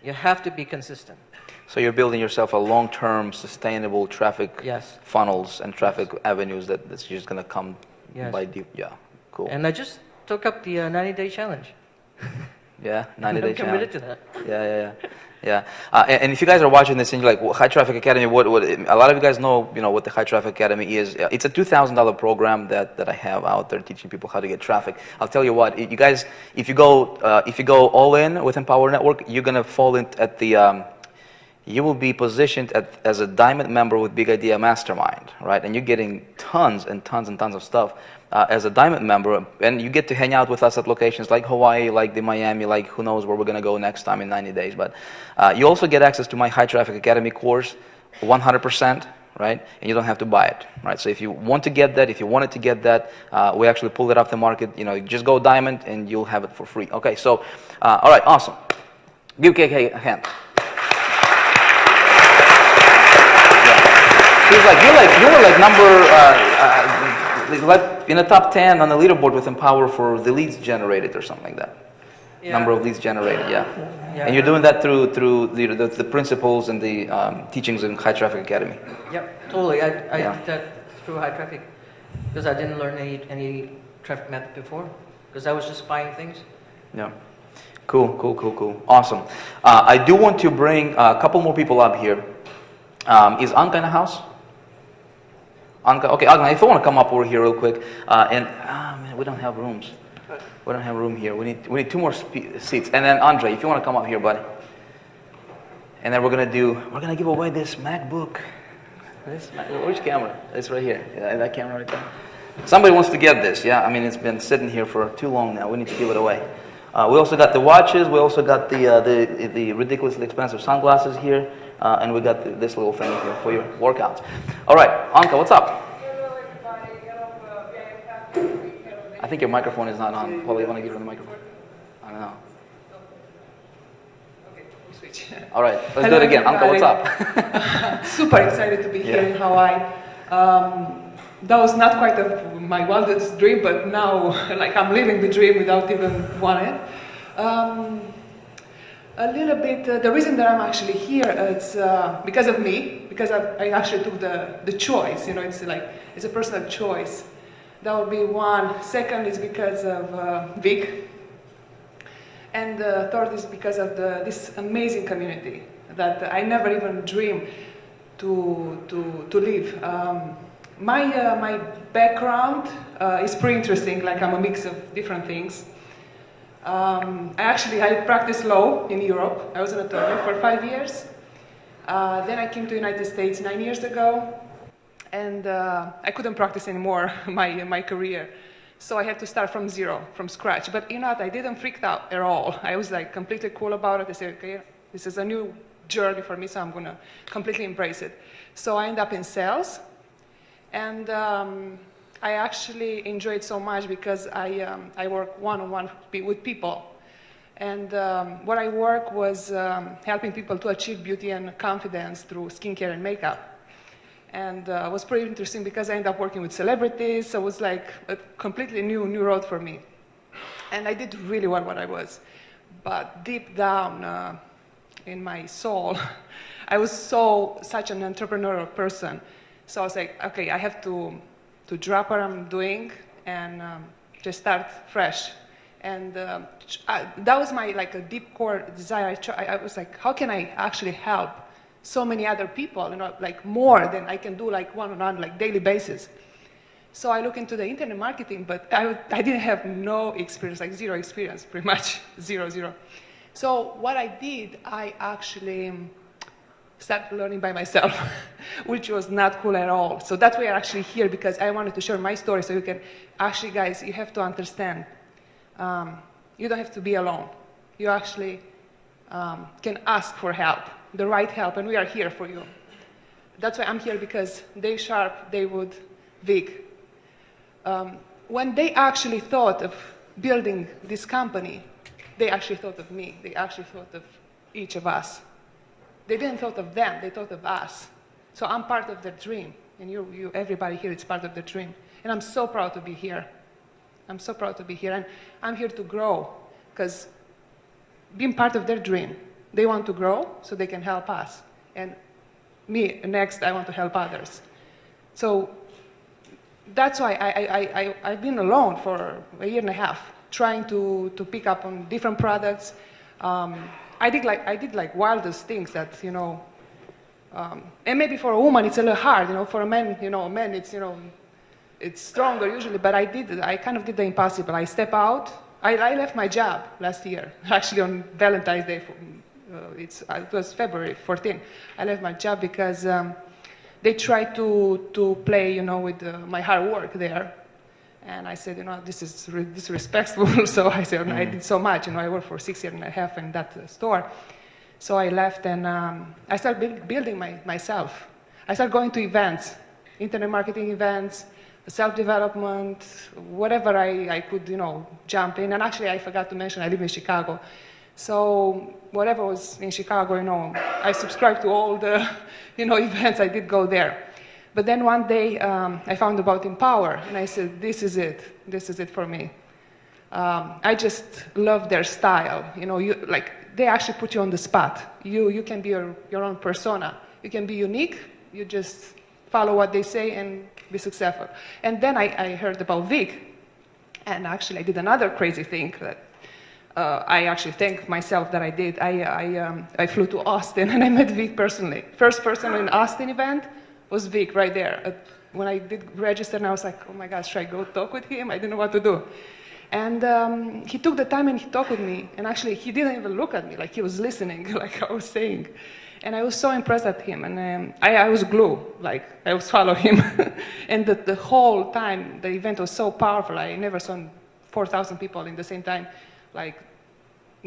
You have to be consistent. So you're building yourself a long-term, sustainable traffic Yes. funnels and traffic avenues that's just going to come Yes. by deep. Yeah, cool. And I just took up the 90-day challenge. Yeah, 90-day I'm committed to that. Yeah. And if you guys are watching this and you're like, well, High Traffic Academy, what? A lot of you guys know, what the High Traffic Academy is. It's a $2,000 program that I have out there teaching people how to get traffic. I'll tell you what, you guys, if you go all in with Empower Network, you're gonna fall at the. You will be positioned as a diamond member with Big Idea Mastermind, right? And you're getting tons and tons and tons of stuff as a diamond member, and you get to hang out with us at locations like Hawaii, like the Miami, like who knows where we're going to go next time in 90 days. But you also get access to my High Traffic Academy course, 100%, right? And you don't have to buy it, right? So if you want to get that, if you wanted to get that, we actually pulled it off the market. Just go diamond and you'll have it for free. Okay, so, all right, awesome. Give KK a hand. He's like, you were like number, in the top 10 on the leaderboard with Empower for the leads generated or something like that. Yeah. Number of leads generated, yeah. And you're doing that through the principles and the teachings in High Traffic Academy. Yep, totally. I did that through high traffic, because I didn't learn any traffic method before, because I was just buying things. Yeah. Cool. Awesome. I do want to bring a couple more people up here. Is Anka in the house? Anka, okay, Agna, if you want to come up over here real quick, man, we don't have rooms. We don't have room here. We need two more seats. And then Andre, if you want to come up here, buddy. And then we're gonna give away this MacBook. Which camera? It's right here. Yeah, that camera right there. Somebody wants to get this, yeah? I mean, it's been sitting here for too long now. We need to give it away. We also got the watches. We also got the ridiculously expensive sunglasses here. And we got this little thing here for your workouts. All right, Anka, what's up? I think your microphone is not on. Paulo, you want to give her the microphone? I don't know. Okay, switch. All right, let's do it again. Anka, what's up? Super excited to be here in Hawaii. that was not quite my wildest dream, but now like I'm living the dream without even wanting it. A little bit, the reason that I'm actually here, it's because of me, because I actually took the choice, it's a personal choice. That would be one. Second is because of Vick. And the third is because of this amazing community that I never even dreamed to live. My background is pretty interesting, like I'm a mix of different things. I practiced law in Europe. I was an attorney for 5 years. Then I came to the United States 9 years ago, and I couldn't practice anymore my career. So I had to start from zero, from scratch. But you know what, I didn't freak out at all. I was like completely cool about it. I said, okay, this is a new journey for me, so I'm gonna completely embrace it. So I ended up in sales, and I actually enjoyed so much because I work one-on-one with people. And what I work was helping people to achieve beauty and confidence through skincare and makeup. And it was pretty interesting because I ended up working with celebrities, so it was like a completely new road for me. And I did really well what I was. But deep down in my soul, I was such an entrepreneurial person. So I was like, okay, I have to drop what I'm doing and just start fresh. And that was my a deep core desire. I was like, how can I actually help so many other people, more than I can do one-on-one, daily basis. So I look into the internet marketing, but I didn't have no experience, zero experience, pretty much, zero. So what I did, I actually started learning by myself, which was not cool at all. So that's why I'm actually here, because I wanted to share my story so you can, actually guys, you have to understand, you don't have to be alone. You actually can ask for help. The right help, and we are here for you. That's why I'm here, because Dave Sharp, David, Vick, when they actually thought of building this company, they actually thought of me. They actually thought of each of us. They didn't thought of them, they thought of us. So I'm part of their dream, and everybody here is part of the dream. And I'm so proud to be here. I'm so proud to be here, and I'm here to grow, because being part of their dream, they want to grow so they can help us. And me, next, I want to help others. So that's why I've been alone for a year and a half, trying to pick up on different products. I did wildest things that, and maybe for a woman it's a little hard, for a man, it's stronger usually, but I kind of did the impossible. I step out. I left my job last year, actually on Valentine's Day. It was February 14. I left my job because they tried to play, with my hard work there. And I said, this is disrespectful. So I said, I did so much. I worked for 6 years and a half in that store. So I left, and I started building myself. I started going to events, internet marketing events, self-development, whatever I could, jump in. And actually, I forgot to mention, I live in Chicago. So whatever was in Chicago, I subscribed to all the, events. I did go there. But then one day, I found about Empower, and I said, this is it. This is it for me. I just love their style. They actually put you on the spot. You can be your own persona. You can be unique. You just follow what they say and be successful. And then I heard about Vick, and actually I did another crazy thing that I actually thank myself that I did. I flew to Austin, and I met Vick personally. First person in Austin event was Vick right there. When I did register, and I was like, oh my gosh, should I go talk with him? I didn't know what to do. And he took the time and he talked with me. And actually, he didn't even look at me, like he was listening, like I was saying. And I was so impressed at him. And I was glued, I was following him. And the whole time, the event was so powerful. I never saw 4,000 people in the same time,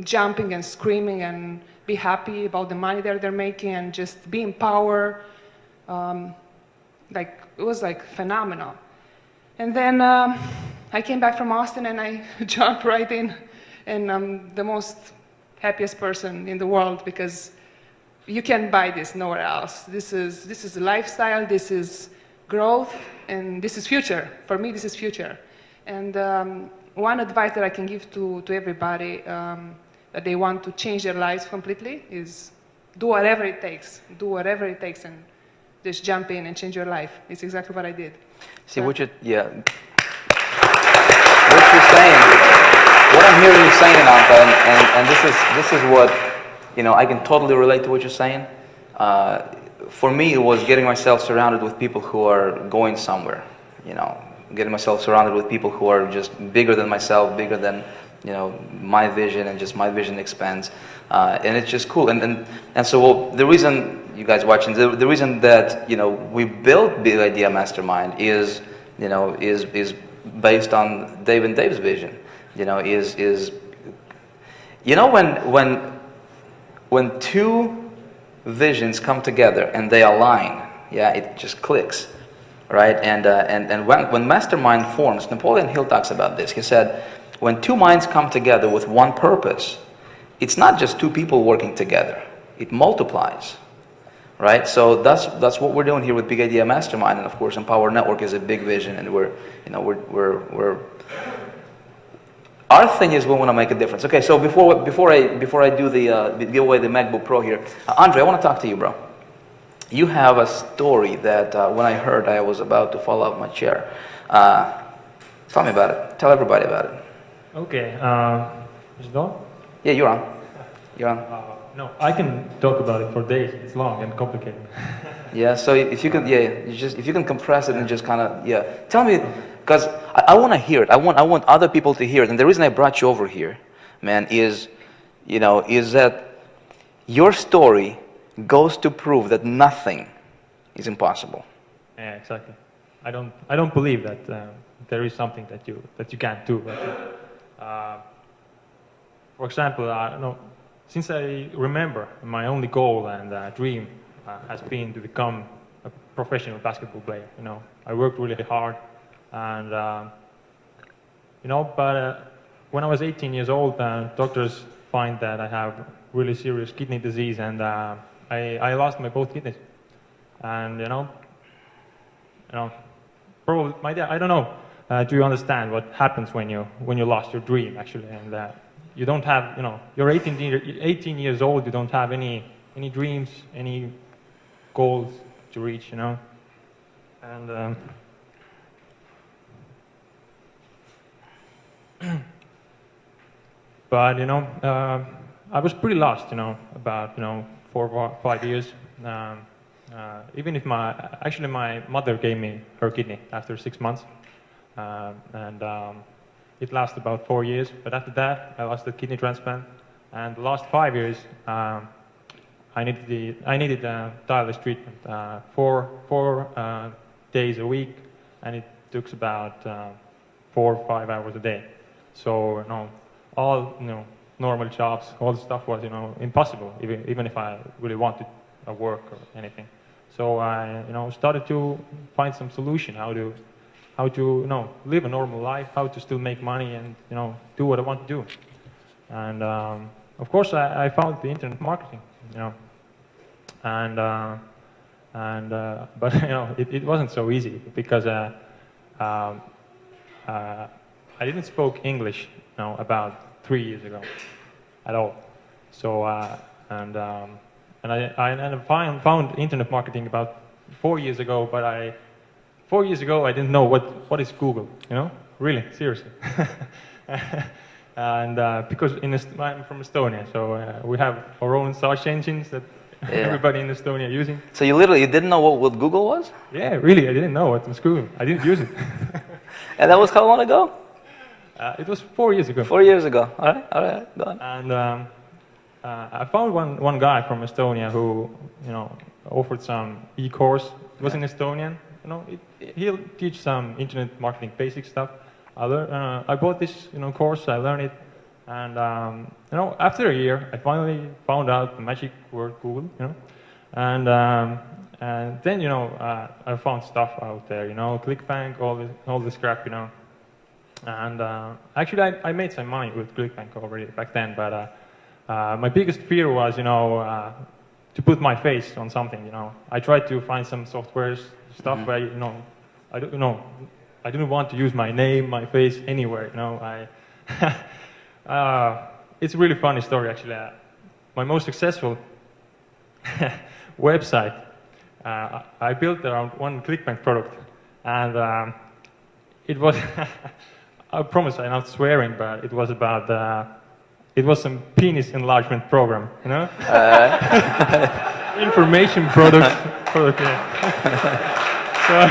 jumping and screaming and be happy about the money that they're making and just be in power. It was phenomenal. And then I came back from Austin and I jumped right in, and I'm the most happiest person in the world, because you can't buy this nowhere else. This is a lifestyle. This is growth, and this is future. For me, this is future. And one advice that I can give to everybody that they want to change their lives completely is do whatever it takes. Do whatever it takes and just jump in and change your life. It's exactly what I did. See, what you're saying, what I'm hearing you saying, Anka, and this is what, I can totally relate to what you're saying. For me, it was getting myself surrounded with people who are going somewhere, getting myself surrounded with people who are just bigger than myself, bigger than, my vision, and just my vision expands. And it's just cool. And so the reason, you guys watching, the reason that, we built Big Idea Mastermind is, is based on Dave and Dave's vision. When two visions come together and they align, it just clicks, right? And when Mastermind forms, Napoleon Hill talks about this. He said, when two minds come together with one purpose, it's not just two people working together; it multiplies, right? So that's what we're doing here with Big Idea Mastermind, and of course, Empower Network is a big vision, and we're our thing is we want to make a difference. Okay, so before I do the give away the MacBook Pro here, Andre, I want to talk to you, bro. You have a story that when I heard, I was about to fall off my chair. Tell me about it. Tell everybody about it. Okay. Is it on? Yeah, you're on. You're on. No, I can talk about it for days. It's long and complicated. Yeah. So if you can, if you can compress it and just kind of, tell me, because I want to hear it. I want other people to hear it. And the reason I brought you over here, man, is that your story goes to prove that nothing is impossible. Yeah, exactly. I don't believe that there is something that you can't do. For example, since I remember, my only goal and dream has been to become a professional basketball player. I worked really hard, and but when I was 18 years old, doctors find that I have really serious kidney disease, and I lost my both kidneys. And probably my dad. I don't know. Do you understand what happens when you lost your dream actually? And you don't have, you're 18 years old. You don't have any dreams, any goals to reach, And but I was pretty lost, about 4 or 5 years. Even if my mother gave me her kidney after 6 months, and it lasted about 4 years. But after that, I lost the kidney transplant, and the last 5 years, I needed tireless treatment, 4 days a week, and it took about 4 or 5 hours a day. So all normal jobs, all the stuff was impossible, even if I really wanted a work or anything. So I started to find some solution how to live a normal life, how to still make money and do what I want to do. And of course I found the internet marketing, but it wasn't so easy because I didn't speak English about 3 years ago at all. So and I found internet marketing about 4 years ago, but 4 years ago I didn't know what is Google, really, seriously. And because I'm from Estonia, so we have our own search engines that everybody in Estonia is using. So you didn't know what Google was? Yeah, really, I didn't know what was Google. I didn't use it. And that was how long ago? It was 4 years ago. 4 years ago. All right, go on. And I found one guy from Estonia who, offered some e-course. It was in Estonian. He'll teach some internet marketing basic stuff. I bought this, course. I learned it, and after a year, I finally found out the magic word Google. And then I found stuff out there. ClickBank, all this crap. And actually, I made some money with ClickBank already back then, but my biggest fear was, to put my face on something. I tried to find some software stuff where I didn't want to use my name, my face anywhere. It's a really funny story actually. My most successful website I built around one ClickBank product, and it was I promise I'm not swearing, but it was about it was some penis enlargement program, information product. Yeah.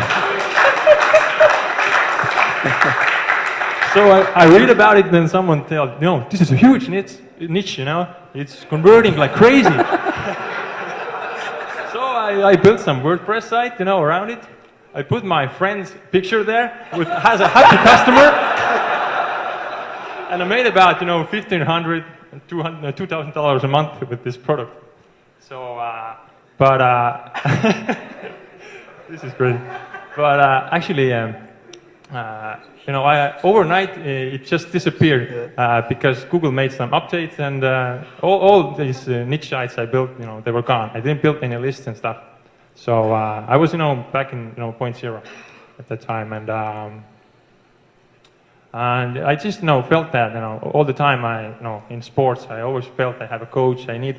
So I read about it, then someone tells, this is a huge niche, it's converting like crazy. So I built some WordPress site, around it. I put my friend's picture there, has a happy customer, and I made about, $1,500, $2,000 a month with this product. So, this is crazy. But actually, overnight it just disappeared because Google made some updates, and all these niche sites I built, they were gone. I didn't build any lists and stuff. So I was, back in, point zero at that time, and I just, felt that, all the time. In sports, I always felt I have a coach. I need,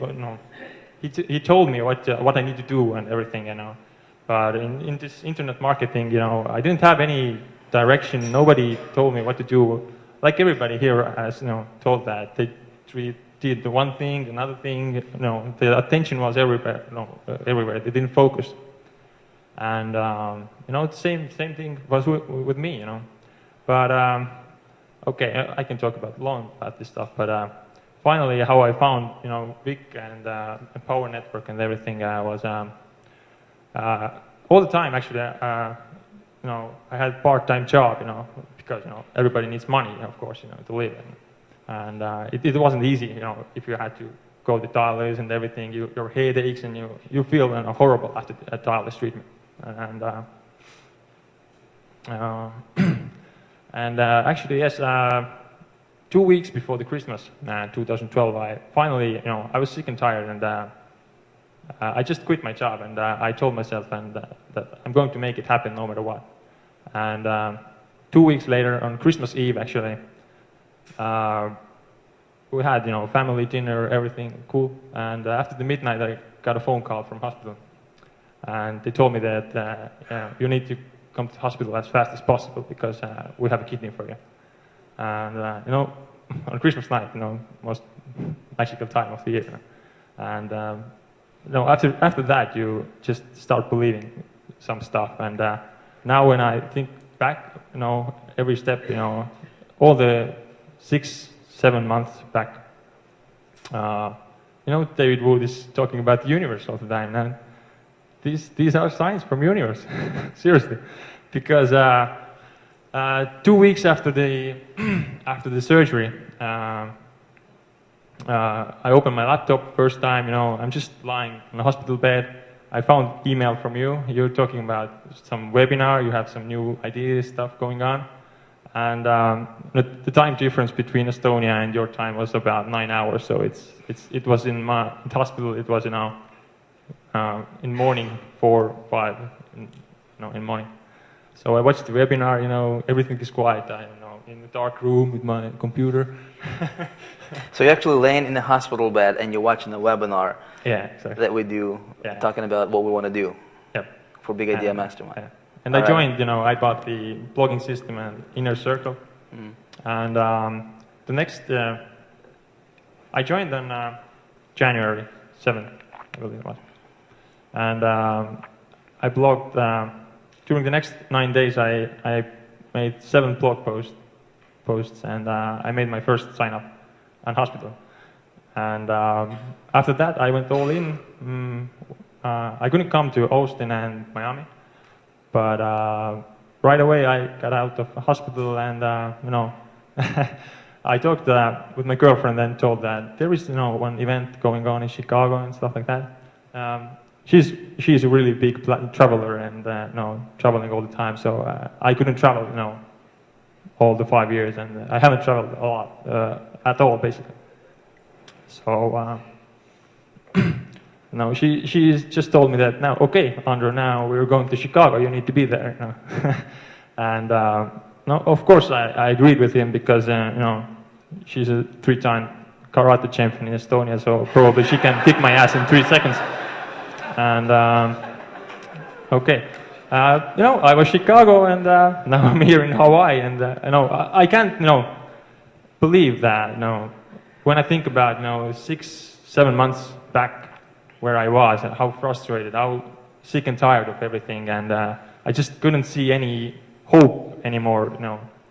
he told me what I need to do and everything, But in this internet marketing, I didn't have any direction. Nobody told me what to do. Like everybody here has, told that they did the one thing, another thing. The attention was everywhere. Everywhere. They didn't focus. And the same thing was with me. But okay, I can talk long about this stuff. But finally, how I found Vick and Power Network and everything was all the time actually. I had part-time job, because everybody needs money, of course, to live. And it wasn't easy, if you had to go to dialysis and everything, your headaches, and you feel horrible after a dialysis treatment. And actually, yes, 2 weeks before the Christmas, 2012, I finally, I was sick and tired, and I just quit my job, and I told myself that I'm going to make it happen no matter what. And 2 weeks later, on Christmas Eve, actually, we had, family dinner, everything cool. And after the midnight, I got a phone call from hospital, and they told me that you need to come to the hospital as fast as possible because we have a kidney for you. And on Christmas night, most magical time of the year. And after that, you just start believing some stuff. And now when I think back, every step, all the 6-7 months back, David Wood is talking about the universe all the time. And these are signs from universe, seriously, because 2 weeks after the surgery, I opened my laptop first time. I'm just lying in a hospital bed. I found email from you. You're talking about some webinar. You have some new ideas, stuff going on, and the time difference between Estonia and your time was about 9 hours. So it was in my hospital. It was in morning 4, 5, in morning. So I watched the webinar. Everything is quiet. I'm in the dark room with my computer. So you're actually laying in a hospital bed and you're watching a webinar. Yeah, exactly. That we do, talking about what we want to do. Yep. For Big Idea Mastermind. Yeah. And I joined. I bought the blogging system and Inner Circle. Mm. And the next, I joined on January 7th, I believe it was. And I blogged. During the next 9 days, I made 7 blog posts, and I made my first sign up on hospital. And after that, I went all in. I couldn't come to Austin and Miami, but right away I got out of the hospital, and I talked with my girlfriend and told that there is one event going on in Chicago and stuff like that. She's a really big traveler and traveling all the time. So I couldn't travel, all the 5 years, and I haven't traveled a lot at all, basically. So No, she just told me that now, okay, Andrew, now we're going to Chicago, you need to be there. And no, of course I agreed with him because she's a 3-time karate champion in Estonia, so probably she can kick my ass in 3 seconds. And okay, I was Chicago, and now I'm here in Hawaii, and I can't believe that. When I think about 6-7 months back where I was, and how frustrated, how sick and tired of everything, and I just couldn't see any hope anymore.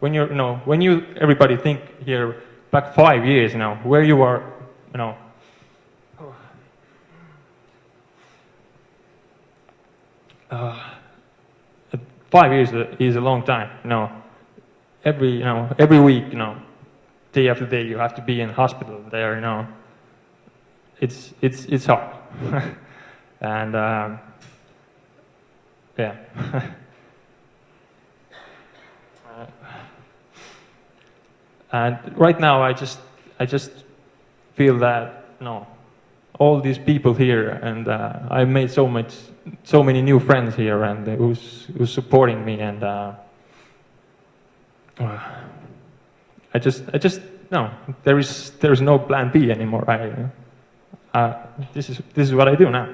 When you everybody think here back 5 years, where you are, 5 years is a long time. Every week, day after day, you have to be in hospital there. It's hard. And yeah. And right now, I just feel that all these people here, and I made so many new friends here, and who's supporting me, and I just no, there is no plan B anymore. This is what I do now.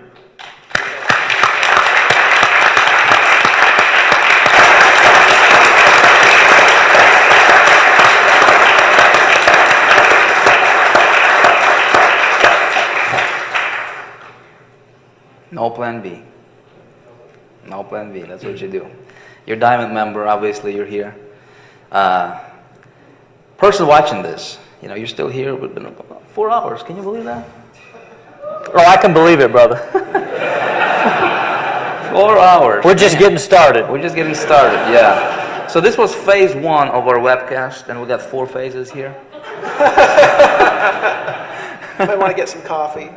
No plan B. No plan B. That's what you do. You're Diamond member. Obviously, you're here. Person watching this, you're still here. We've been about 4 hours. Can you believe that? Oh, I can believe it, brother. 4 hours. We're just getting started. We're just getting started. Yeah. So this was phase 1 of our webcast, and we got 4 phases here. Might want to get some coffee.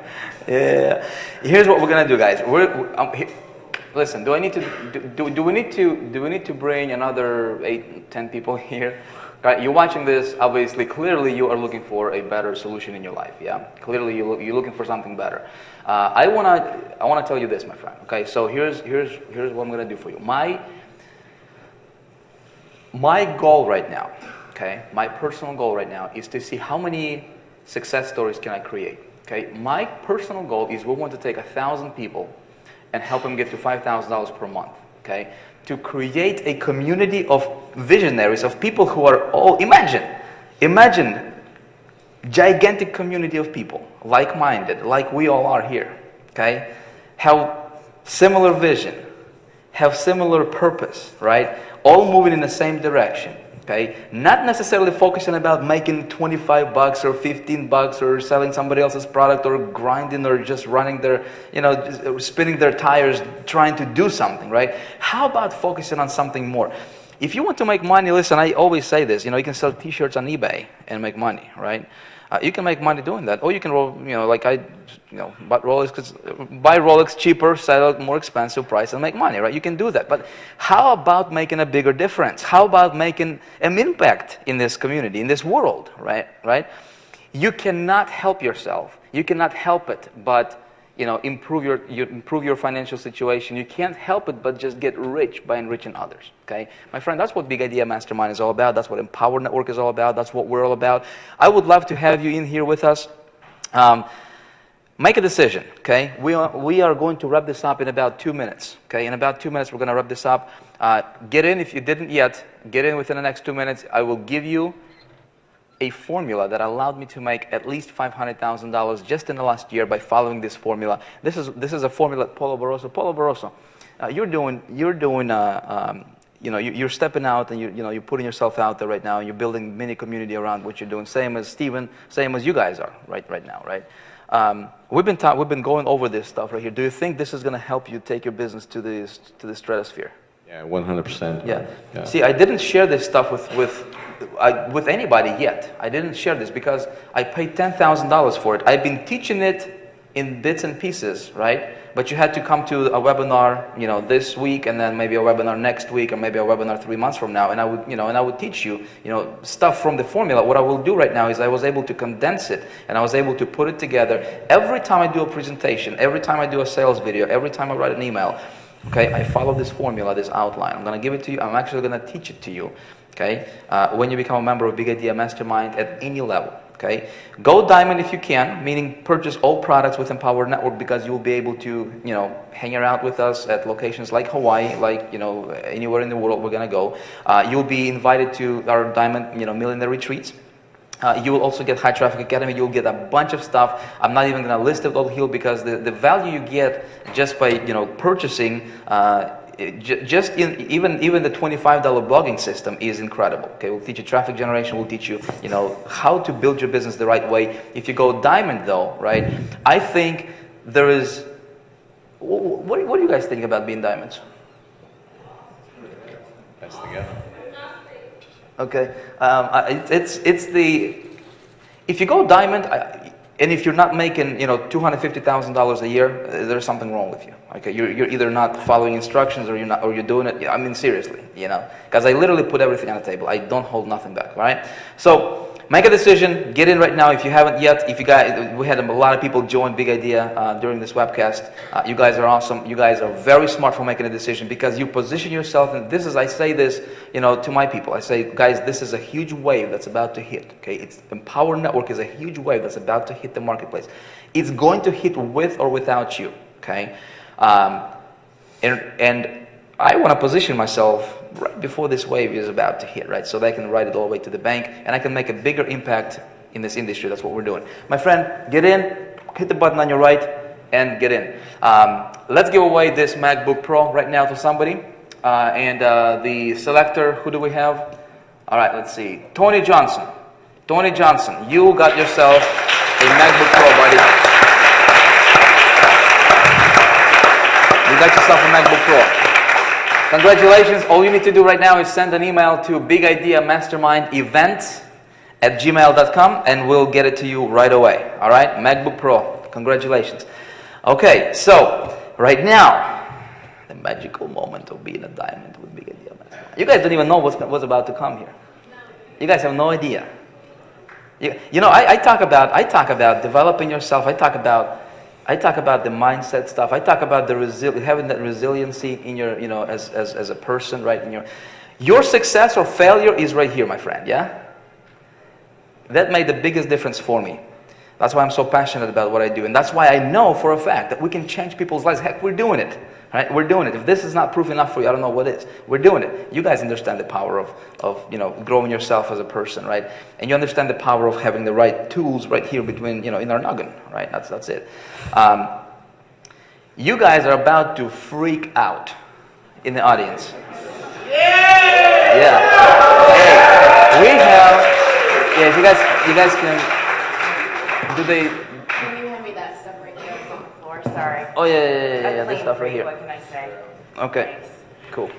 Yeah. Here's what we're gonna do, guys. Listen. Do we need to bring another 8-10 people here? Right? You're watching this. Obviously, clearly, you are looking for a better solution in your life. Yeah. Clearly, you're looking for something better. I wanna tell you this, my friend. Okay. So here's what I'm gonna do for you. My goal right now. Okay. My personal goal right now is to see how many success stories can I create. Okay, my personal goal is we want to take 1,000 people and help them get to $5,000 per month. Okay, to create a community of visionaries, of people who are all imagine gigantic community of people, like-minded, like we all are here. Okay, have similar vision, have similar purpose, right? All moving in the same direction. Okay, not necessarily focusing about making $25 or $15 or selling somebody else's product or grinding or just running their, just spinning their tires trying to do something, right? How about focusing on something more? If you want to make money, listen, I always say this, you can sell t-shirts on eBay and make money, right? You can make money doing that, or you can roll, like I, buy Rolex cheaper, sell it more expensive price, and make money, right? You can do that. But how about making a bigger difference? How about making an impact in this community, in this world, right? Right? You cannot help yourself. You cannot help it, but improve your financial situation. You can't help it but just get rich by enriching others. Okay, my friend, that's what Big Idea Mastermind is all about. That's what Empower Network is all about. That's what we're all about. I would love to have you in here with us. Make a decision. Okay, we are going to wrap this up in about 2 minutes. Okay, in about 2 minutes we're going to wrap this up. Get in if you didn't yet. Get in within the next 2 minutes. I will give you a formula that allowed me to make at least $500,000 just in the last year by following this formula. This is a formula that Paulo Barroso. Paulo Barroso, you're stepping out and you're putting yourself out there right now, and you're building mini community around what you're doing. Same as Steven, same as you guys are right now, right? We've been going over this stuff right here. Do you think this is going to help you take your business to the stratosphere? Yeah, 100%. Yeah. See, I didn't share this stuff with anybody yet. I didn't share this because I paid $10,000 for it. I've been teaching it in bits and pieces, right? But you had to come to a webinar, this week, and then maybe a webinar next week, or maybe a webinar 3 months from now, and I would teach you, stuff from the formula. What I will do right now is I was able to condense it, and I was able to put it together. Every time I do a presentation, every time I do a sales video, every time I write an email, okay, I follow this formula, this outline. I'm going to give it to you. I'm actually going to teach it to you, okay, when you become a member of Big Idea Mastermind at any level. Okay, go diamond if you can, meaning purchase all products within Power Network, because you'll be able to, hang around with us at locations like Hawaii, like, anywhere in the world we're gonna go. You'll be invited to our Diamond, Millionaire Retreats. You will also get High Traffic Academy. You'll get a bunch of stuff. I'm not even gonna list it all here, because the value you get just by, purchasing, even the $25 blogging system is incredible. Okay, we'll teach you traffic generation. We'll teach you, how to build your business the right way. If you go diamond, though, right? I think there is. What do you guys think about being diamonds? Best together. Okay, it's the. If you go diamond. And if you're not making, $250,000 a year, there's something wrong with you. Okay, you're either not following instructions, or you're doing it. I mean, seriously, because I literally put everything on the table. I don't hold nothing back. All right. So make a decision. Get in right now if you haven't yet. If you guys, we had a lot of people join Big Idea during this webcast. You guys are awesome. You guys are very smart for making a decision, because you position yourself. And this is, I say this, to my people. I say, guys, this is a huge wave that's about to hit. Okay, it's Empower Network is a huge wave that's about to hit the marketplace. It's going to hit with or without you. Okay, and I want to position myself right before this wave is about to hit, right? So that I can ride it all the way to the bank, and I can make a bigger impact in this industry. That's what we're doing. My friend, get in, hit the button on your right, and get in. Let's give away this MacBook Pro right now to somebody. And the selector, who do we have? All right, let's see. Tony Johnson. Tony Johnson, you got yourself a MacBook Pro, buddy. You got yourself a MacBook Pro. Congratulations. All you need to do right now is send an email to bigideamastermindevents@gmail.com, and we'll get it to you right away. All right? MacBook Pro. Congratulations. Okay, so right now, the magical moment of being a diamond with Big Idea Mastermind. You guys don't even know what's about to come here. You guys have no idea. I talk about developing yourself. I talk about the mindset stuff. I talk about having that resiliency in your, as a person, right? In your success or failure is right here, my friend. Yeah. That made the biggest difference for me. That's why I'm so passionate about what I do, and that's why I know for a fact that we can change people's lives. Heck, we're doing it. Right? We're doing it. If this is not proof enough for you, I don't know what is. We're doing it. You guys understand the power of growing yourself as a person, right? And you understand the power of having the right tools right here between, in our noggin, right? That's it. You guys are about to freak out in the audience. Yeah. Hey, we have. Yeah, if you guys can. Do they? Can you hand me that stuff right there on the floor? Sorry. Oh yeah. This stuff right here. What can I say? Okay. Thanks. Cool.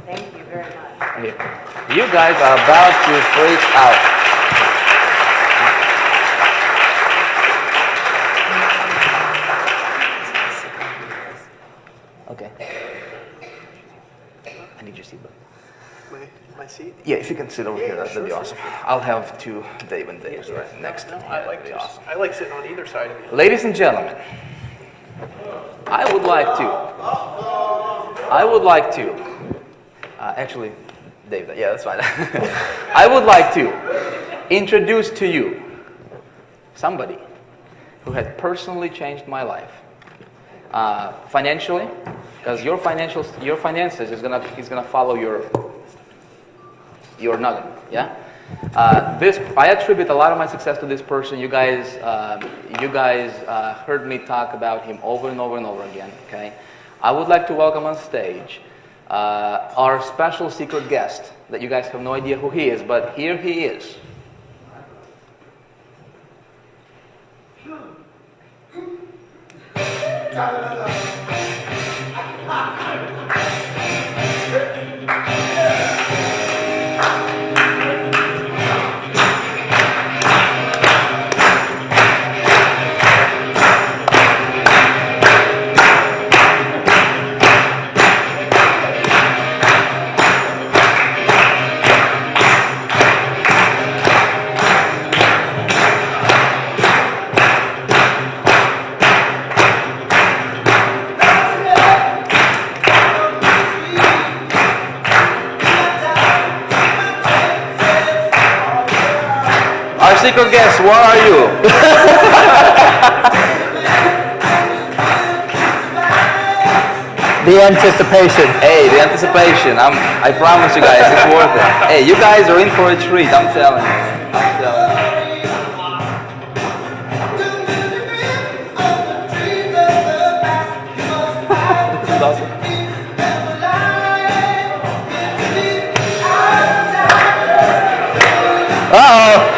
Thank you very much. Okay. You guys are about to freak out. Okay. I need your seatbelt. My seat? Yeah, if you can sit over here, that'd be awesome. I'll have two Dave and Dave's right next to me. I like sitting on either side of you. Ladies and gentlemen, I would like to, actually, Dave, yeah, that's fine. I would like to introduce to you somebody who had personally changed my life. Financially, because your finances is gonna follow your noggin, yeah. I attribute a lot of my success to this person. You guys heard me talk about him over and over and over again. Okay, I would like to welcome on stage our special secret guest that you guys have no idea who he is, but here he is. secret guest, where are you? The anticipation. Hey, the anticipation. I promise you guys, it's worth it. Hey, you guys are in for a treat. I'm telling you. I'm telling you. This is awesome. Uh-oh.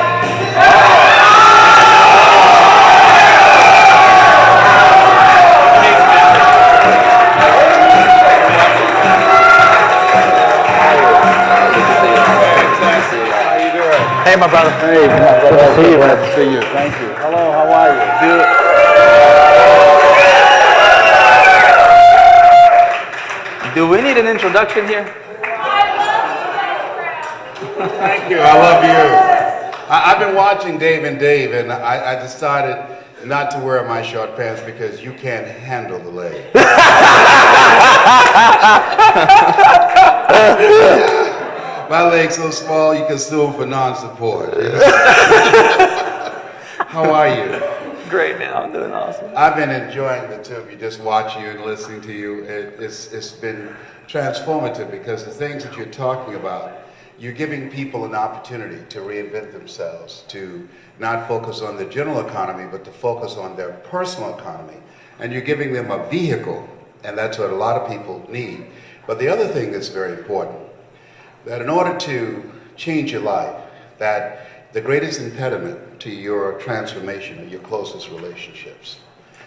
Hey, my brother. Hey, my brother. Good to see you. Glad to see you. Thank you. Hello, how are you? Do we need an introduction here? Thank you. I love you. I've been watching Dave and Dave, and I decided not to wear my short pants because you can't handle the leg. My leg's so small you can sue them for non-support. You know? How are you? Great, man. I'm doing awesome. I've been enjoying the two of you, just watching you and listening to you. It's been transformative because the things that you're talking about, you're giving people an opportunity to reinvent themselves, to not focus on the general economy, but to focus on their personal economy. And you're giving them a vehicle, and that's what a lot of people need. But the other thing that's very important, that in order to change your life, that the greatest impediment to your transformation are your closest relationships.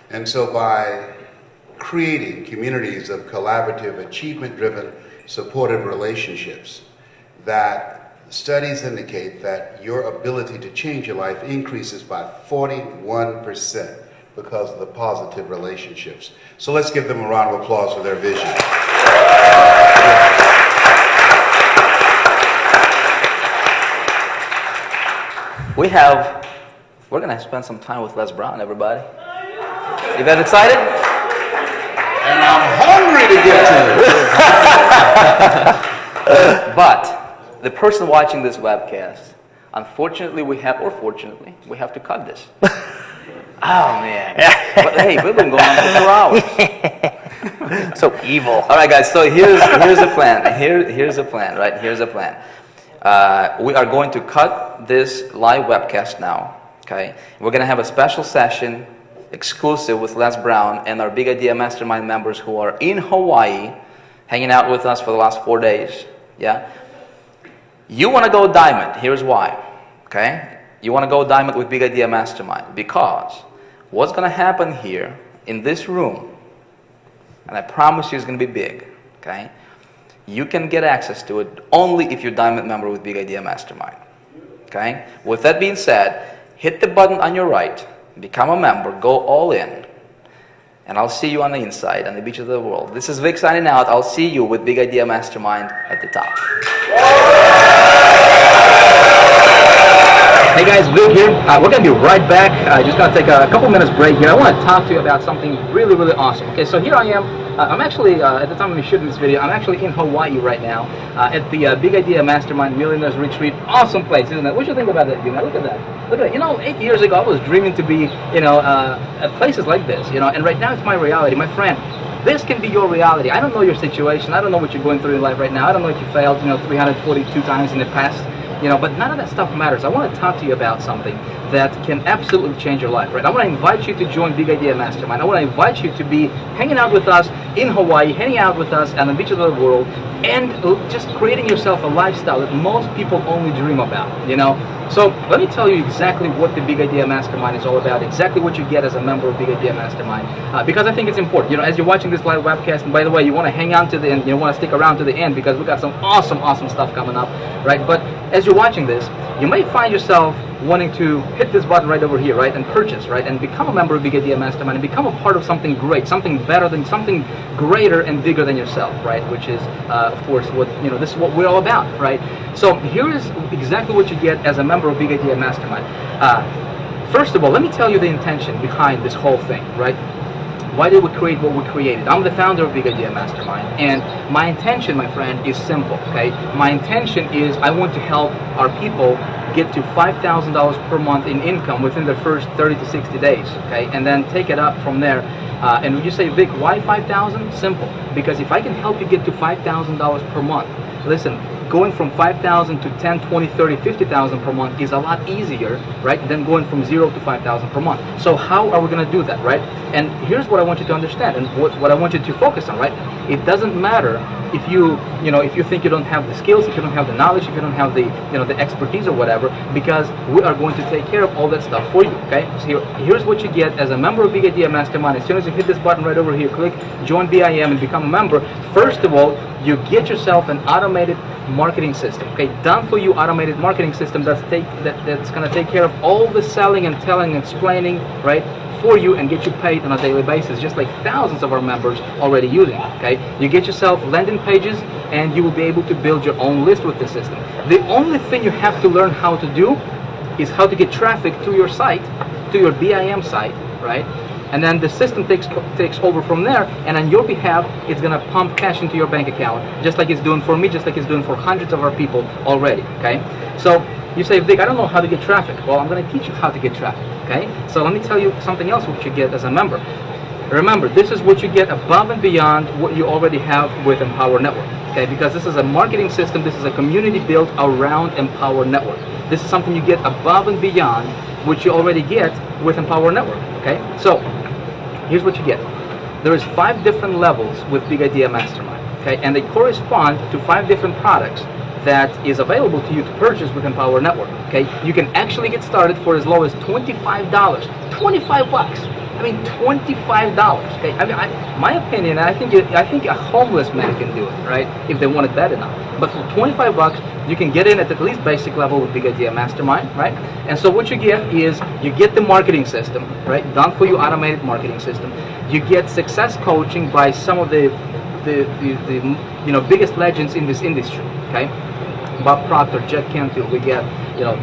And so by creating communities of collaborative, achievement-driven, supportive relationships, that studies indicate that your ability to change your life increases by 41% because of the positive relationships. So let's give them a round of applause for their vision. We're going to spend some time with Les Brown, everybody. You guys excited? And I'm hungry to get to it. But the person watching this webcast, unfortunately or fortunately, we have to cut this. Oh, man. But hey, we've been going on for 2 hours. So evil. All right, guys, so here's a plan. Here's a plan, right? Here's a plan. We are going to cut this live webcast now, okay? We're going to have a special session exclusive with Les Brown and our Big Idea Mastermind members who are in Hawaii, hanging out with us for the last 4 days, yeah? You want to go diamond. Here's why, okay? You want to go diamond with Big Idea Mastermind because what's going to happen here in this room, and I promise you it's going to be big, okay? You can get access to it only if you're a diamond member with Big Idea Mastermind, okay? With that being said, hit the button on your right, become a member, go all in, and I'll see you on the inside, on the beach of the world. This is Vic signing out. I'll see you with Big Idea Mastermind at the top. Hey guys, Vic here. We're going to be right back. Just going to take a couple minutes break here. I want to talk to you about something really, really awesome. Okay, so here I am. I'm actually, at the time of me shooting this video, I'm actually in Hawaii right now at the Big Idea Mastermind Millionaires Retreat. Awesome place, isn't it? What do you think about that, man? Look at that. Look at it. You know, 8 years ago, I was dreaming to be, at places like this, and right now it's my reality. My friend, this can be your reality. I don't know your situation. I don't know what you're going through in life right now. I don't know if you failed, 342 times in the past. But none of that stuff matters. I want to talk to you about something that can absolutely change your life, right? I want to invite you to join Big Idea Mastermind. I want to invite you to be hanging out with us in Hawaii, hanging out with us on the beach of the world, and just creating yourself a lifestyle that most people only dream about, So let me tell you exactly what the Big Idea Mastermind is all about, exactly what you get as a member of Big Idea Mastermind, because I think it's important. As you're watching this live webcast, and by the way, you want to hang on to the end, you want to stick around to the end because we've got some awesome, awesome stuff coming up, right? But as you're watching this, you may find yourself wanting to hit this button right over here, right, and purchase, right, and become a member of Big Idea Mastermind and become a part of something great, something better than, something greater and bigger than yourself, right, which is, of course, what, this is what we're all about, right? So here is exactly what you get as a member of Big Idea Mastermind. First of all, let me tell you the intention behind this whole thing, right? Why did we create what we created? I'm the founder of Big Idea Mastermind, and my intention, my friend, is simple, okay? My intention is I want to help our people get to $5,000 per month in income within the first 30 to 60 days, okay? And then take it up from there. And when you say, Vic, why 5,000? Simple, because if I can help you get to $5,000 per month, listen, going from 5,000 to 10, 20, 30, 50,000 per month is a lot easier, right, than going from 0 to 5,000 per month. So how are we going to do that, right? And here's what I want you to understand, and what I want you to focus on, right? It doesn't matter if you think you don't have the skills, if you don't have the knowledge, if you don't have the, the expertise or whatever, because we are going to take care of all that stuff for you, okay? So here's what you get as a member of Big Idea Mastermind. As soon as you hit this button right over here, click Join BIM and become a member. First of all, you get yourself an automated marketing system, okay? Done for you automated marketing system that's going to take care of all the selling and telling and explaining, right, for you and get you paid on a daily basis, just like thousands of our members already using, okay? You get yourself landing pages and you will be able to build your own list with the system. The only thing you have to learn how to do is how to get traffic to your site, to your BIM site, right? And then the system takes over from there, and on your behalf, it's going to pump cash into your bank account, just like it's doing for me, just like it's doing for hundreds of our people already, okay? So you say, Vic, I don't know how to get traffic. Well, I'm going to teach you how to get traffic, okay? So let me tell you something else what you get as a member. Remember, this is what you get above and beyond what you already have with Empower Network, okay? Because this is a marketing system, this is a community built around Empower Network. This is something you get above and beyond what you already get with Empower Network, okay? So here's what you get. There is 5 different levels with Big Idea Mastermind, okay? And they correspond to 5 different products that is available to you to purchase with Empower Network, okay? You can actually get started for as low as $25. 25 bucks. I mean, $25, okay? I mean, my opinion, I think a homeless man can do it, right? If they want it bad enough. But for 25 bucks, you can get in at least basic level with Big Idea Mastermind, right? And so what you get is, you get the marketing system, right? Done for you, automated marketing system. You get success coaching by some of the biggest legends in this industry, okay? Bob Proctor, Jack Canfield, we get,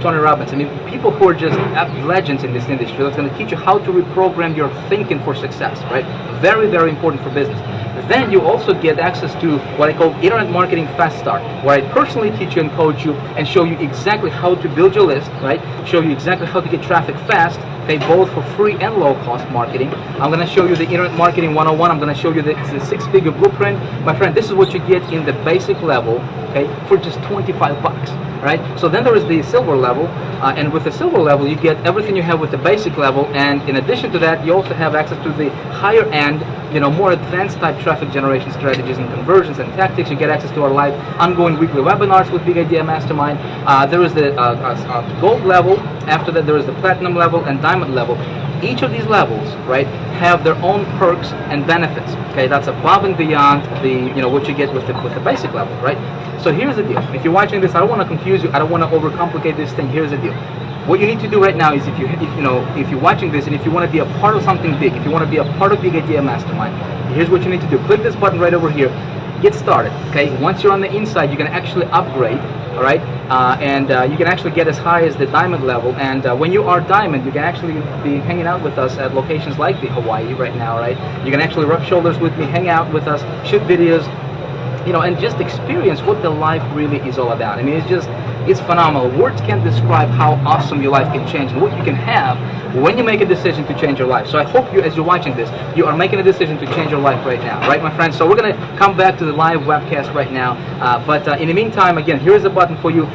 Tony Robbins. I mean, people who are just legends in this industry that's going to teach you how to reprogram your thinking for success, right? Very, very important for business. Then you also get access to what I call Internet Marketing Fast Start, where I personally teach you and coach you and show you exactly how to build your list, right? Show you exactly how to get traffic fast, okay, both for free and low-cost marketing. I'm going to show you the Internet Marketing 101. I'm going to show you the 6-figure blueprint. My friend, this is what you get in the basic level, okay, for just 25 bucks, right? So then there is the silver level, and with the silver level, you get everything you have with the basic level, and in addition to that, you also have access to the higher end, more advanced type traffic generation strategies and conversions and tactics. You get access to our live ongoing weekly webinars with Big Idea Mastermind. There is the gold level. After that, there is the platinum level and diamond level. Each of these levels, right, have their own perks and benefits. Okay, that's above and beyond the what you get with the basic level, right? So here's the deal. If you're watching this, I don't want to confuse you. I don't want to overcomplicate this thing. Here's the deal. What you need to do right now is, if you're watching this and if you want to be a part of something big, if you want to be a part of Big Idea Mastermind, here's what you need to do. Click this button right over here. Get started. Okay. Once you're on the inside, you can actually upgrade. All right, you can actually get as high as the diamond level. And when you are diamond, you can actually be hanging out with us at locations like the Hawaii right now. Right. You can actually rub shoulders with me, hang out with us, shoot videos. And just experience what the life really is all about. I mean, it's phenomenal. Words can't describe how awesome your life can change and what you can have when you make a decision to change your life. So I hope you, as you're watching this, you are making a decision to change your life right now, right, my friends? So we're going to come back to the live webcast right now. But in the meantime, again, here's a button for you.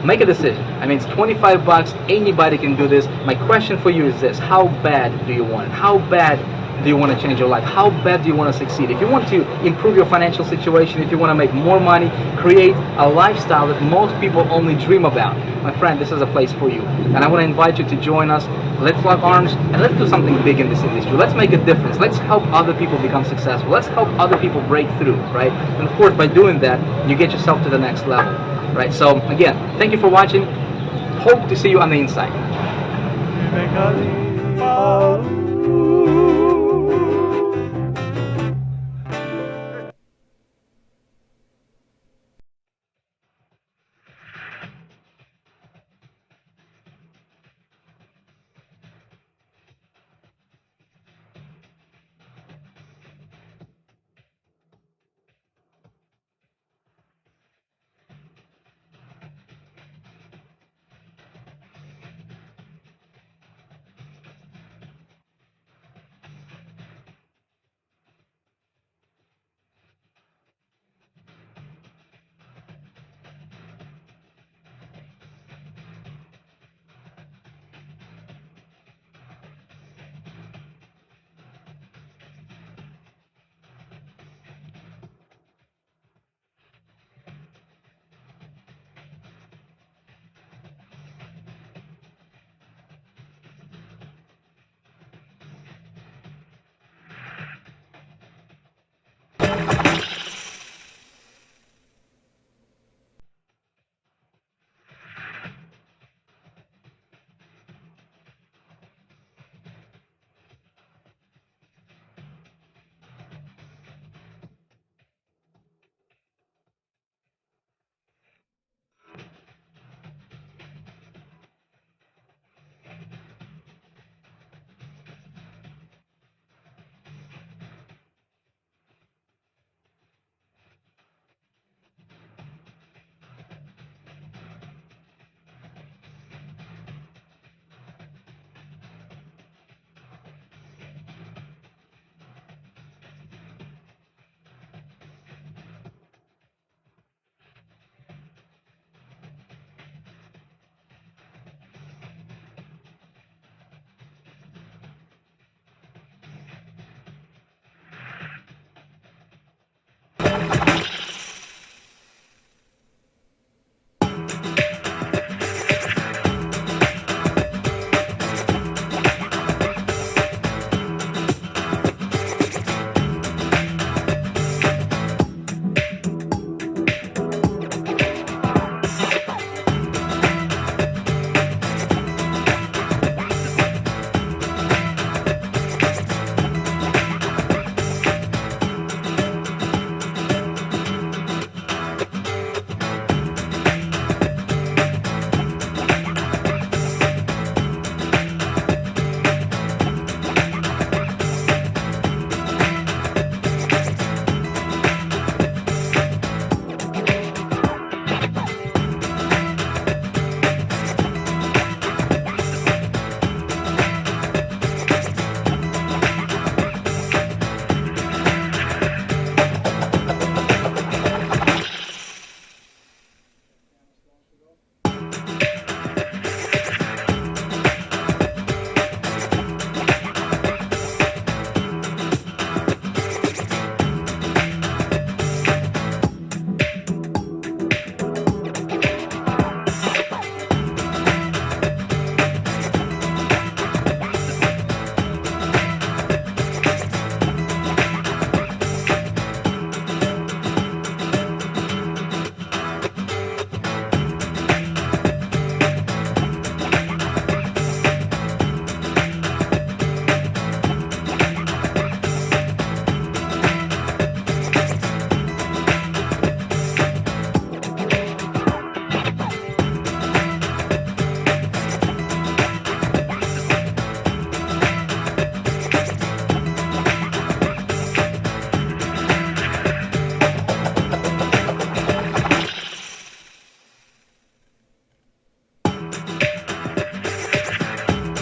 Make a decision. I mean, it's 25 bucks. Anybody can do this. My question for you is this: how bad do you want it? How bad do you want to change your life? How bad do you want to succeed? If you want to improve your financial situation, if you want to make more money, create a lifestyle that most people only dream about, my friend, this is a place for you. And I want to invite you to join us. Let's lock arms and let's do something big in this industry. Let's make a difference. Let's help other people become successful. Let's help other people break through, right? And of course, by doing that, you get yourself to the next level, right? So again, thank you for watching. Hope to see you on the inside.